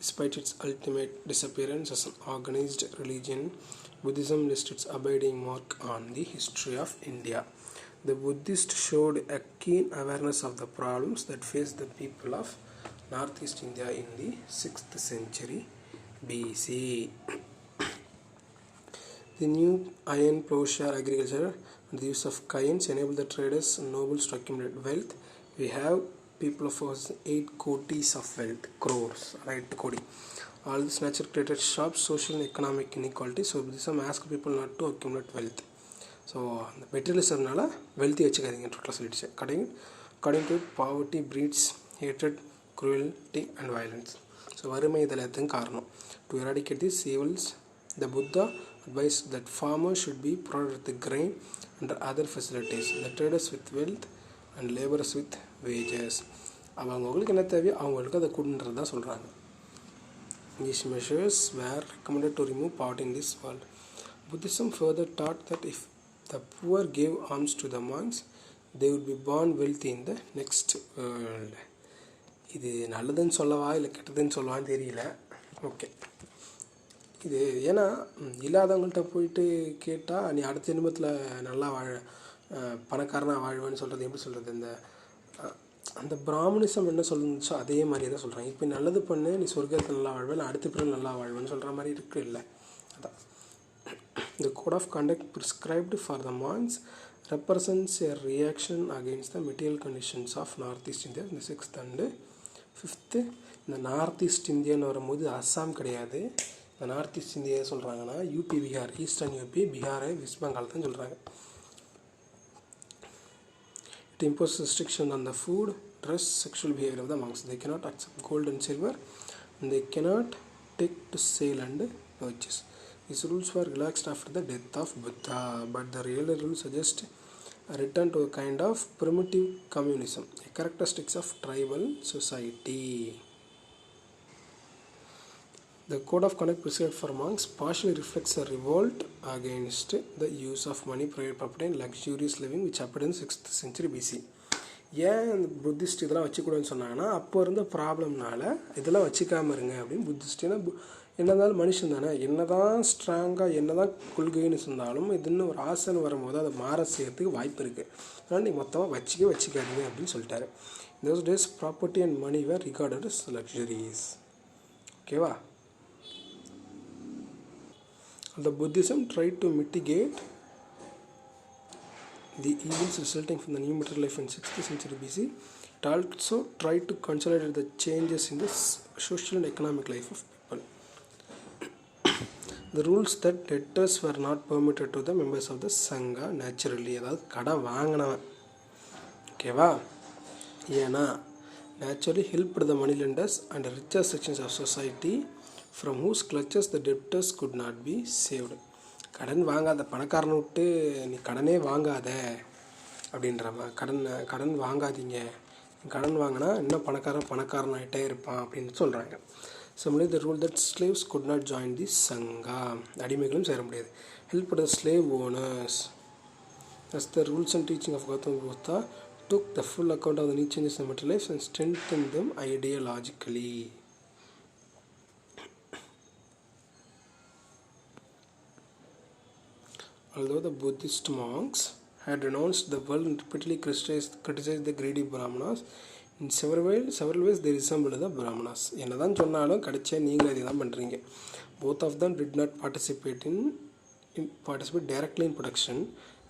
Despite its ultimate disappearance as an organized religion, Buddhism left its abiding mark on the history of India. The Buddhists showed a keen awareness of the problems that faced the people of Northeast India in the 6th century BC. The new iron plowshare agriculture and the use of coins enabled the traders and nobles to accumulate wealth. We have people of 8 kotis of wealth, crores, right? Kodi. All this nature created sharp social and economic inequality. So Buddhism asked people not to accumulate wealth. So the materialismனால wealthy வச்சுக்காதீங்க டோட்டலாக சொல்லிடுச்சு. According to it, poverty breeds hatred, cruelty and violence. So வறுமை இதில் எதுவும் காரணம். To eradicate these evils, the Buddha advised that farmers should be provided with the grain and other facilities, the traders with wealth and laborers with wages. அவங்களுக்கு என்ன தேவையோ அவங்களுக்கு அதை கொடுன்றது தான் சொல்கிறாங்க. These measures were recommended to remove poverty in this world. Buddhism further taught that if the poor gave alms to the monks, they would be born wealthy in the next world. இது நல்லதுன்னு சொல்லவா இல்லை கெட்டதுன்னு சொல்லவான்னு தெரியல. ஓகே, இது ஏன்னா இல்லாதவங்கள்ட்ட போயிட்டு கேட்டால் நீ அடுத்த ஜென்மத்தில் நல்லா பணக்காரனாக வாழ்வேன்னு சொல்கிறது எப்படி சொல்கிறது? அந்த பிராமணிசம் என்ன சொல்லுச்சோ அதே மாதிரி தான் சொல்கிறாங்க. இப்போ நல்லது பண்ணு, நீ சொர்க்கத்தில் நல்லா வாழ்வேன், அடுத்த பிறகு நல்லா வாழ்வேன்னு சொல்கிற மாதிரி இருக்குது இல்லை? அதான் The code of conduct prescribed for the monks represents a reaction against the material conditions of Northeast India. இந்த 6th and 5th. இந்த நார்த் ஈஸ்ட் இந்தியான்னு வரும்போது அஸ்ஸாம் கிடையாது. இந்த நார்த் ஈஸ்ட் இந்தியா சொல்கிறாங்கன்னா UP Bihar, eastern UP, Bihar, west Bengal தான் சொல்கிறாங்க. It imposes restriction on the food, dress, sexual behavior of the monks. They cannot accept gold and silver, and they cannot take to sale and purchase. These rules were relaxed after the death of Buddha, but the real rules suggest a return to a kind of primitive communism, a characteristics of tribal society. The code of conduct prescribed for monks partially reflects a revolt against the use of money, private property and luxurious living which happened in 6th century BC. ஏன் இந்த புத்திஸ்ட் இதெல்லாம் வச்சுக்கூடாதுன்னு சொன்னாங்கன்னா அப்போ இருந்த ப்ராப்ளம்னால இதெல்லாம் வச்சுக்காமல் இருங்க அப்படின்னு புத்திஸ்ட்னா என்னதான் மனுஷன் தானே, என்ன தான் ஸ்ட்ராங்காக என்ன தான் கொள்கைன்னு சொன்னாலும் இதுன்னு ஒரு ஆசைன்னு வரும்போது அதை மாற செய்யறதுக்கு வாய்ப்பு இருக்குது. அதனால் நீங்கள் மொத்தமாக வச்சுக்காதீங்க அப்படின்னு சொல்லிட்டாரு. In those days property and money were regarded as luxuries. ஓகேவா? The Buddhism tried to mitigate the evils resulting from the new material life in 6th century BC. It also tried to consolidate the changes in the social and economic life of people. The rules that debtors were not permitted to the members of the Sangha naturally. அதாவது கடன் வாங்கினவன் ஓகேவா, ஏன்னா naturally helped the money lenders and richer sections of society from whose clutches the debtors could not be saved. கடன் வாங்காத பணக்காரனை விட்டு நீ கடனே வாங்காத அப்படின்றமா, கடன் வாங்காதீங்க, கடன் வாங்கினா இன்னும் பணக்காரனாகிட்டே இருப்பான் அப்படின்னு சொல்கிறாங்க. Similarly, the rule that slaves could not join the Sangha, அடிமைகளும் சேர முடியாது, helped the slave owners. Thus the rules and teaching of Gautama Buddha took the full account of the new changes in material life and strengthened them ideologically. Although the Buddhist monks had renounced the world and repeatedly criticized the greedy Brahmanas, in several ways they resembled the Brahmanas. என்னதான் சொன்னாலும் கடைசியாக நீங்களே இதை தான் பண்ணுறீங்க. Both of them did not participate directly in production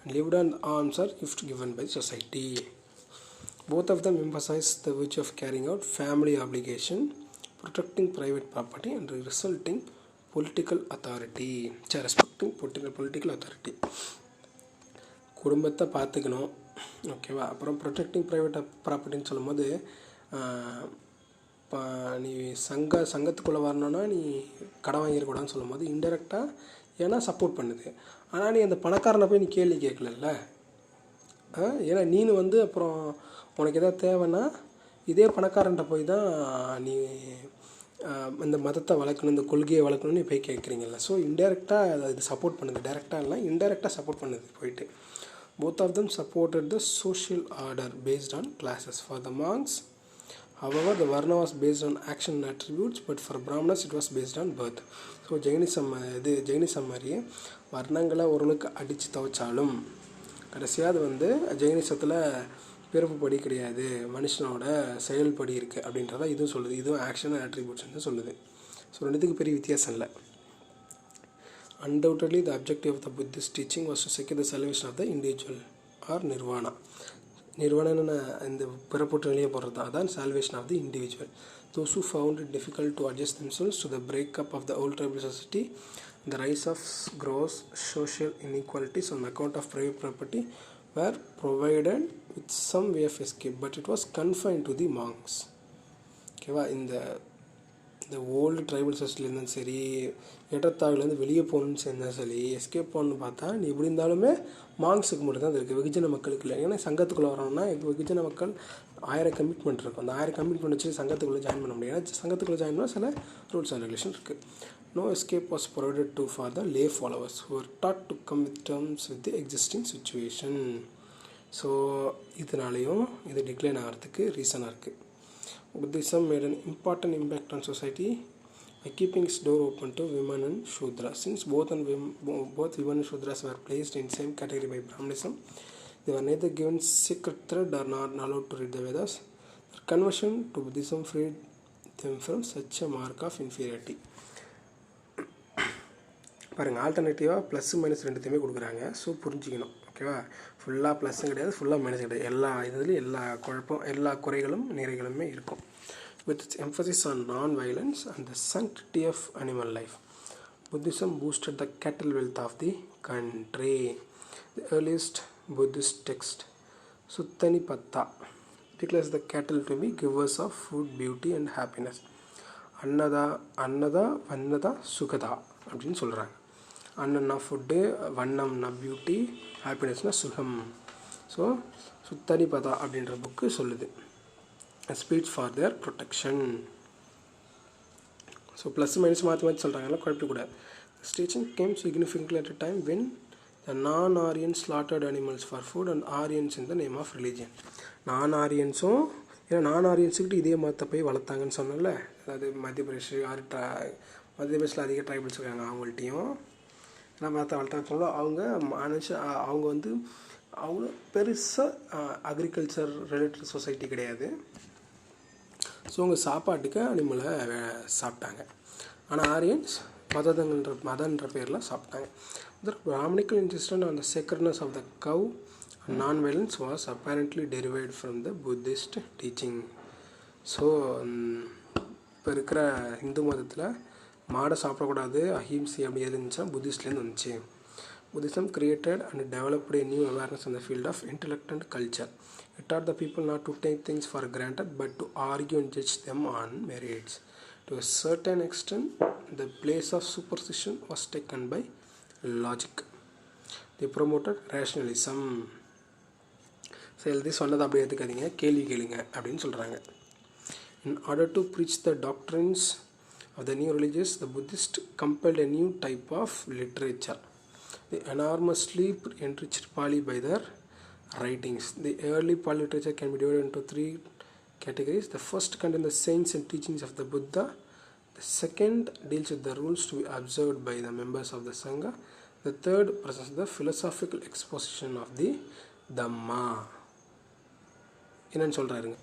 and lived on alms or gift given by society. Both of them emphasized the virtue of carrying out family obligation, protecting private property and resulting political authority, respecting political authority. குடும்பத்தை பார்த்துக்கணும் ஓகேவா. அப்புறம் ப்ரொடெக்டிங் ப்ரைவேட் ப்ராப்பர்ட்டின்னு சொல்லும்போது இப்போ நீ சங்கத்துக்குள்ளே வரணுன்னா நீ கடன் வாங்கிடக்கூடாதுன்னு சொல்லும்போது இன்டெரக்டாக ஏன்னா சப்போர்ட் பண்ணுது. ஆனால் நீ அந்த பணக்காரனை போய் நீ கேள்வி கேட்கலல்ல, ஏன்னா நீனு அப்புறம் உனக்கு எதாவது தேவைன்னா இதே பணக்காரன்ட்ட போய் தான் நீ இந்த மதத்தை வளர்க்கணும், இந்த கொள்கையை வளர்க்கணும்னு போய் கேட்குறீங்கல்ல. ஸோ இன்டெரக்டாக இது சப்போர்ட் பண்ணுது, டைரெக்டாக இல்லை இன்டெரக்டாக சப்போர்ட் பண்ணுது போயிட்டு. Both of them supported the social order based on classes. For the monks, however, the varna was based on action and attributes, but for Brahmanas it was based on birth. So Jainism மாதிரியே வர்ணங்களை ஓரளவுக்கு அடித்து துவைச்சாலும் கடைசியாக அது ஜெயினிசத்தில் பிறப்புப்படி கிடையாது, மனுஷனோட செயல்படி இருக்குது அப்படின்றத இதுவும் சொல்லுது. இதுவும் ஆக்ஷன் அண்ட் அட்ரிபியூட்ஸ்ன்னு சொல்லுது. ஸோ ரெண்டுத்துக்கு பெரிய வித்தியாசம் இல்லை. Undoubtedly, the objective of the Buddhist teaching was to secure the salvation of the individual or nirvana. Nirvana இந்த பிறப்புற்ற நிலையை போடுறது தான், அதான் salvation of the individual. Those who found it difficult to adjust themselves to the breakup of the old tribal society, the rise of gross social inequalities on account of private property were provided with some way of escape, but it was confined to the monks. ஓகேவா. இந்த ஓல்டு ட்ரைபல் சொசைட்டிலேருந்தும் சரி, ஏற்றத்தாழ்வுலேருந்து வெளியே போகணுன்னு சேர்ந்தாலும் சரி, எஸ்கேப் பண்ணணுன்னு பார்த்தா நீ எப்படி இருந்தாலுமே மாங்ஸுக்கு மட்டும்தான் அது இருக்குது, வெகுஜன மக்களுக்கு இல்லை. ஏன்னா சங்கத்துக்குள்ளே வரணும்னா இப்போ வெகுஜன மக்கள் 1000 கமிட்மெண்ட் இருக்கும். அந்த 1000 கமிட்மெண்ட் வச்சு சங்கத்துக்குள்ளே ஜாயின் பண்ண முடியாது. ஏன்னா சங்கத்துக்குள்ளே ஜாயின் பண்ணால் சில ரூல்ஸ் அண்ட் ரெகுலேஷன் இருக்குது. No escape was provided to for the lay followers who were taught to come with terms with the existing situation. So இதனாலேயும் இது டிக்ளைன் ஆகிறதுக்கு ரீசனாக இருக்குது. Buddhism made an important impact on society by keeping its door open to women and Shudras. Since both women and Shudras were placed in the same category by Brahmanism, they were neither given secret thread or not allowed to read the Vedas. Their conversion to Buddhism freed them from such a mark of inferiority. பாருங்கள், ஆல்டர்னேட்டிவாக ப்ளஸ் மைனஸ் ரெண்டுத்தையுமே கொடுக்குறாங்க. ஸோ புரிஞ்சிக்கணும். ஓகேவா? ஃபுல்லாக ப்ளஸ்ஸும் கிடையாது, ஃபுல்லாக மைனஸ் கிடையாது. எல்லா இதுலேயும் எல்லா குழப்பம், எல்லா குறைகளும் நிறைகளுமே இருக்கும். With its emphasis on non-violence and the sanctity of animal life, Buddhism boosted the cattle wealth of the country. The earliest Buddhist text, Suttanipatta, declares the cattle to be givers of food, beauty and happiness. அன்னதா அன்னதா வன்னதா சுகதா அப்படின்னு சொல்கிறாங்க. அன்னம்னா ஃபுட்டு, வண்ணம்னா பியூட்டி, ஹாப்பினஸ்னா சுகம். ஸோ சுத்தனிபதா அப்படின்ற புக்கு சொல்லுது. Speech for their protection. So plus minus மாற்றி மாற்றி சொல்கிறாங்கல்ல, குழப்பக்கூடாது. Teaching came significantly at a time when the non-Aryans slaughtered animals for food and Aryans in the name of religion. நான்-ஆரியன்ஸும், ஏன்னா நான்-ஆரியன்ஸுக்கிட்ட இதே மதத்தை போய் வளர்த்தாங்கன்னு சொன்னோம்ல. அதாவது மத்திய பிரதேசில் அதிக ட்ரைபல்ஸ் இருக்காங்க, அவங்கள்ட்டையும் என்ன மதத்தை வளர்த்தாங்கன்னு சொன்னோம். அவங்க வந்து அவ்வளோ பெருசாக அக்ரிகல்ச்சர் ரிலேட்டட் சொசைட்டி கிடையாது. ஸோ அவங்க சாப்பாட்டுக்கு அனிமலை சாப்பிட்டாங்க. ஆனால் ஆரியன்ஸ் மதன்ற பேரில் சாப்பிட்டாங்க. The Brahminical insistence on the sacredness of the cow and non-violence was apparently derived from the Buddhist teaching. So இப்போ இருக்கிற இந்து மதத்தில் மாடை சாப்பிடக்கூடாது, அஹிம்சை அப்படி இருந்துச்சுன்னா புத்திஸ்ட்லேருந்து வந்துச்சு. Buddhism created and developed a new awareness in the field of intellect and culture. It taught the people not to take things for granted but to argue and judge them on merits. To a certain extent, the place of superstition was taken by logic. They promoted rationalism. So எழுதி சொன்னதை அப்படி எடுத்துக்காதீங்க, கேள்வி கேளுங்க அப்படின்னு சொல்கிறாங்க. In order to preach the doctrines of the new religions, the Buddhists compiled a new type of literature. They enormously enriched Pali by their writings. The early Pali literature can be divided into three categories. The first contains the sayings and teachings of the Buddha. The second deals with the rules to be observed by the members of the Sangha. The third presents the philosophical exposition of the Dhamma. என்னன்னு சொல்கிறாருங்க,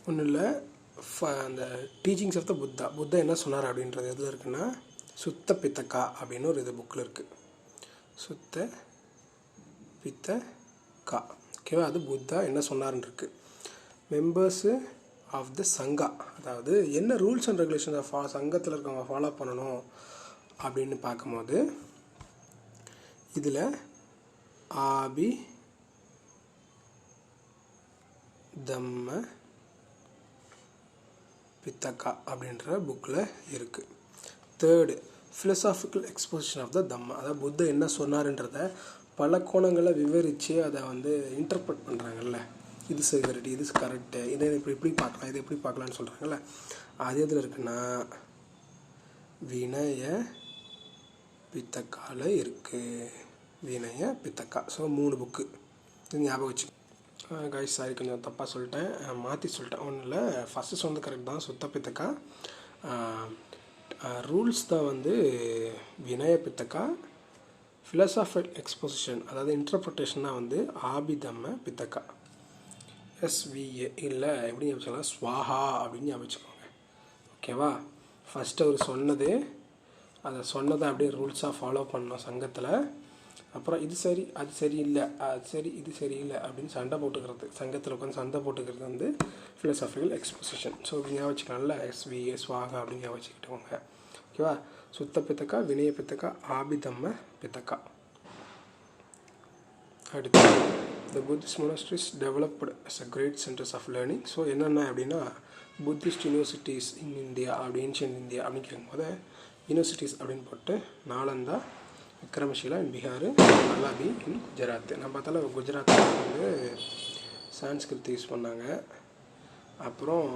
ஒன்றும் இல்லை, அந்த டீச்சிங்ஸ் ஆஃப் த புத்தா என்ன சொன்னார் அப்படின்றது எதில் இருக்குன்னா சுத்த பித்தக்கா அப்படின்னு ஒரு இது புக்கில் இருக்குது. சுத்த பித்தக்கா, ஓகேவா? அது புத்தா என்ன சொன்னார்ன்னு இருக்குது. மெம்பர்ஸு ஆஃப் த சங்கா, அதாவது என்ன ரூல்ஸ் அண்ட் ரெகுலேஷன் சங்கத்தில் இருக்கவங்க ஃபாலோ பண்ணணும் அப்படின்னு பார்க்கும்போது இதில் ஆபி தம்ம பித்தக்கா அப்படின்ற புக்கில் இருக்குது. Third philosophical exposition of the Dhamma, அதாவது புத்த என்ன சொன்னார்ன்றதை பல கோணங்களை விவரித்து அதை வந்து இன்டர்பிரட் பண்ணுறாங்கல்ல. இது சரி, இது கரெக்டு, இதை இப்படி பார்க்கலாம், இதை எப்படி பார்க்கலான்னு சொல்கிறாங்கல்ல. அது எதில் இருக்குன்னா வினய பித்தக்கால இருக்குது. வினய பித்தக்கா. ஸோ 3 புக்கு இது ஞாபகம் வச்சு. காய்ஸ் சாரி, கொஞ்சம் தப்பாக சொல்லிட்டேன், மாற்றி சொல்லிட்டேன். ஒன்றும் இல்லை, ஃபஸ்ட்டு சொன்னது கரெக்ட் தான், சுத்த பித்தக்கா. ரூல்ஸ் தான் வந்து வினய பித்தக்கா. ஃபிலசாஃபிக்கல் எக்ஸ்போசிஷன் அதாவது இன்டர்பிரிட்டேஷன் தான் வந்து ஆபிதம்ம பித்தக்கா. SVA இல்லை, எப்படி ஞாபகம் ஸ்வாஹா அப்படின்னு ஞாபகம். ஓகேவா? ஃபஸ்ட்டு அவர் சொன்னது, அதை சொன்னதை அப்படியே ரூல்ஸாக ஃபாலோ பண்ணோம் சங்கத்தில். அப்புறம் இது சரி, அது சரியில்லை, அது சரி, இது சரியில்லை அப்படின்னு சண்டை போட்டுக்கிறது, சங்கத்தில் உட்காந்து சண்டை போட்டுக்கிறது வந்து ஃபிலசாஃபிக்கல் எக்ஸ்போசிஷன். ஸோ இப்படி ஞாபகம் வச்சுக்கலாம்ல, SVA ஸ்வாகா அப்படின்னு ஞாபகம் வச்சுக்கிட்டோங்க. ஓகேவா? சுத்த பித்தக்கா, வினய பித்தக்கா, ஆபிதம்ம பித்தக்கா. அடுத்து the Buddhist monasteries developed as a great centers of learning. So என்னென்ன அப்படின்னா புத்திஸ்ட் யூனிவர்சிட்டிஸ் இன் இந்தியா அப்படி ஏன்ஷியன்ட் இந்தியா அப்படின்னு கேட்கும்போது யூனிவர்சிட்டிஸ் அப்படின்னு போட்டு நாலந்தா, விக்ரமஷீலா இன் பீகார், மல்லாபி இன் குஜராத். நம்ம பார்த்தாலும் குஜராத்தில் வந்து சான்ஸ்கிரிட் யூஸ் பண்ணாங்க. அப்புறம்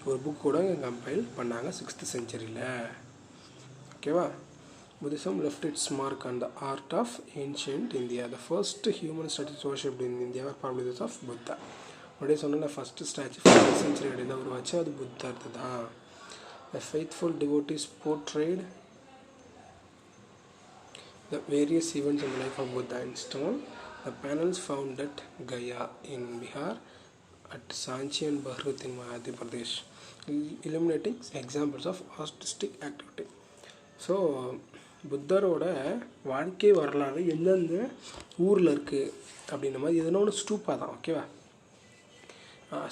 ஒரு புக் கூட கம்பைல் பண்ணாங்க 6th centuryயில். ஓகேவா? Buddhism left its mark on the art of ancient India. The first human statues worshipped in India were probably those of Buddha. அப்படியே சொன்னால் ஃபஸ்ட்டு ஸ்டாச்சு 5th century அப்படின்னா ஒரு வச்சு அது புத்தர்து தான். The faithful devotees portrayed the various events in the life of Buddha in stone. The panels found at Gaya in Bihar, at Sanchi and Bharat in Madhya Pradesh, illuminating examples of artistic activity. So புத்தரோட வாழ்க்கை வரலாறு எந்தெந்த ஊரில் இருக்குது அப்படின்ற மாதிரி எதுனா ஒன்று ஸ்டூப்பா தான். ஓகேவா?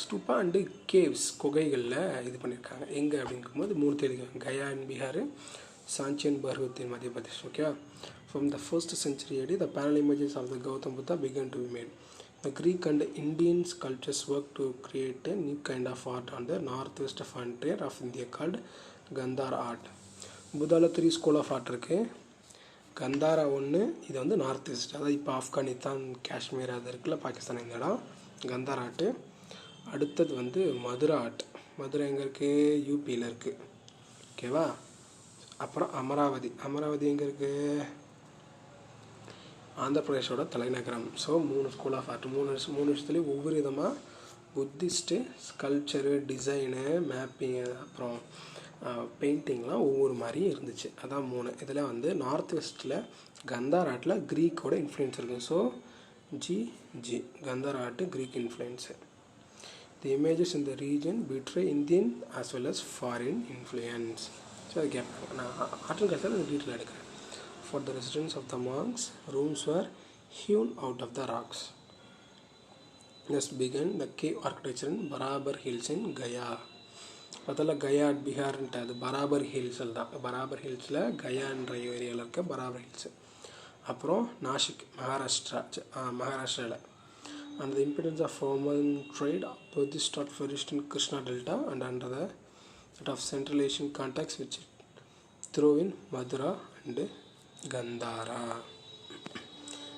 ஸ்டூப்பா அண்டு கேவ்ஸ் குகைகளில் இது பண்ணியிருக்காங்க. எங்கே அப்படிங்கும்போது 3 தெரியும். கயா இன் பீகார், சாஞ்சியன் பர்வத் இன் மத்திய பிரதேஷ். ஓகேவா? From the 1st century AD, the panel images of the Gautam Buddha began to be made. The Greek and Indian sculptors worked to create a new kind of art on the northwest frontier of India called Gandhara art. புத்தாவில் 3 ஸ்கூல் ஆஃப் ஆர்ட் இருக்குது. கந்தாரா ஒன்று, இது வந்து நார்த் வெஸ்ட், அதாவது இப்போ ஆப்கானிஸ்தான், காஷ்மீர் அது இருக்குல்ல, பாகிஸ்தான், இந்த இடம் கந்தாரா ஆர்ட்டு. அடுத்தது வந்து மதுரா ஆர்ட். மதுரை எங்கே இருக்குது? யூபியில் இருக்குது. ஓகேவா? அப்புறம் அமராவதி. அமராவதி எங்கே இருக்குது? ஆந்திர பிரதேஷோட தலைநகரம். So 3 school of art. 3 வருஷத்துலேயும் ஒவ்வொரு விதமாக புத்திஸ்ட்டு ஸ்கல்ப்சரு, டிசைனு, மேப்பிங்கு, அப்புறம் பெயிண்டிங்லாம் ஒவ்வொரு மாதிரியும் இருந்துச்சு. அதான் 3. இதில் வந்து நார்த் வெஸ்ட்டில் கந்தாரா ஆர்ட்டில் க்ரீக்கோட இன்ஃப்ளூயன்ஸ் இருக்குது. So G Gandhara art Greek influence. The images in the region betray Indian as well as foreign influence. So அது கேட்பாங்க. நான் ஆர்ட் அண்ட் கல்ச்சர் டீட்டெயில் எடுக்கிறேன். For the residence of the monks, rooms were hewn out of the rocks. Thus began the cave architecture in Barabar Hills in Gaya. அதில் கயா பீகார்ன்ட்டு அது பராபர் ஹில்ஸில் தான். பராபர் ஹில்ஸில் கயான்ற ஏரியாவில் இருக்க பராபர் ஹில்ஸு. அப்புறம் நாசிக் மகாராஷ்டிராவில். And the importance of Roman trade, Buddhist thought flourished in Krishna Delta and under the sort of Central Asian context which through in Madura and Kantara.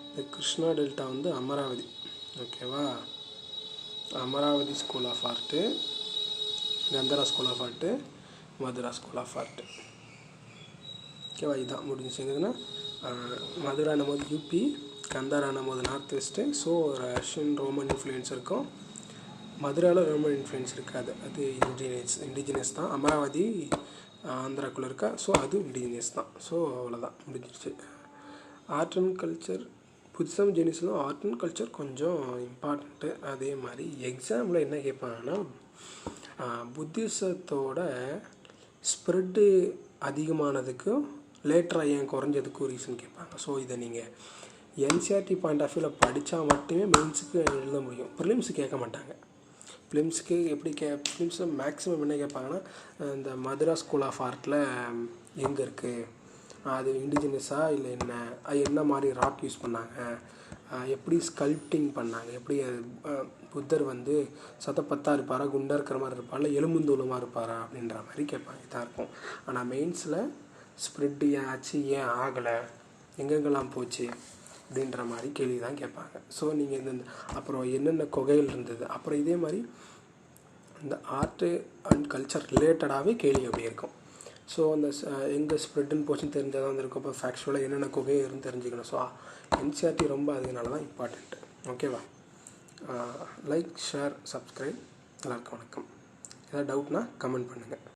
இந்த கிருஷ்ணா டெல்டா வந்து அமராவதி. ஓகேவா? Amaravati school of art, Gandhara school of art, Mathura school of art. ஓகேவா? இதுதான் முடிஞ்சிச்சு. எங்கன்னா மதுரானும் போது யூபி, கந்தாரானும் போது north west. So Russian Roman influence இருக்கும். மதுராவில் ரோமன் இன்ஃப்ளூயன்ஸ் இருக்காது, அது இண்டிஜினியஸ் தான். அமராவதி ஆந்திராக்குள்ளே இருக்கா, ஸோ அதுவும் இண்டிஜினியஸ் தான். ஸோ அவ்வளோதான், முடிஞ்சிருச்சு. Art and culture, Buddhism Jainism art and culture கொஞ்சம் இம்பார்ட்டண்ட்டு. அதே மாதிரி எக்ஸாமில் என்ன கேட்பாங்கன்னா, புத்திசத்தோட ஸ்ப்ரெட்டு அதிகமானதுக்கும் லேட்டராக ஏன் குறைஞ்சதுக்கும் ரீசன் கேட்பாங்க. ஸோ இதை நீங்கள் என்சிஆர்டி பாயிண்ட் ஆஃப் வியூவில் படித்தா மட்டுமே மெயின்ஸுக்கு எழுத முடியும். ப்ரிலிம்ஸு கேட்க மாட்டாங்க. ஃபிலிம்ஸுக்கு எப்படி ஃபிலிம்ஸில் மேக்ஸிமம் என்ன கேட்பாங்கன்னா, இந்த மதுரா ஸ்கூல் ஆஃப் ஆர்ட்டில் எங்கே இருக்குது, அது இண்டிஜினியஸாக இல்லை என்ன மாதிரி ராக் யூஸ் பண்ணாங்க, எப்படி ஸ்கல்ப்டிங் பண்ணாங்க, எப்படி புத்தர் வந்து சத்தப்பத்தா இருப்பாரா, குண்டாக இருக்கிற மாதிரி இருப்பாரா, எலும்புந்தோலுமாக இருப்பாரா அப்படின்ற மாதிரி கேட்பாங்க. இதாக இருக்கும். ஆனால் மெயின்ஸில் ஸ்ப்ரெட்டு ஏன் ஆச்சு, ஏன் ஆகலை, எங்கெங்கெல்லாம் போச்சு அப்படின்ற மாதிரி கேள்வி தான் கேட்பாங்க. ஸோ நீங்கள் இந்த அப்புறம் என்னென்ன குகைகள் இருந்தது, அப்புறம் இதே மாதிரி இந்த ஆர்ட்டு அண்ட் கல்ச்சர் ரிலேட்டடாகவே கேள்வி அப்படி இருக்கும். ஸோ அந்த எங்கே ஸ்ப்ரெட்டுன்னு போச்சுன்னு தெரிஞ்சால் தான் இருக்கும். இப்போ ஃபேக்சுவலாக என்னென்ன குகை இருந்து தெரிஞ்சுக்கணும். ஸோ என்சிஆர்டி ரொம்ப அதனால தான் இம்பார்ட்டண்ட்டு. ஓகேவா? Like, share, subscribe. எல்லாருக்கும் வணக்கம். ஏதாவது டவுட்னா கமெண்ட் பண்ணுங்கள்.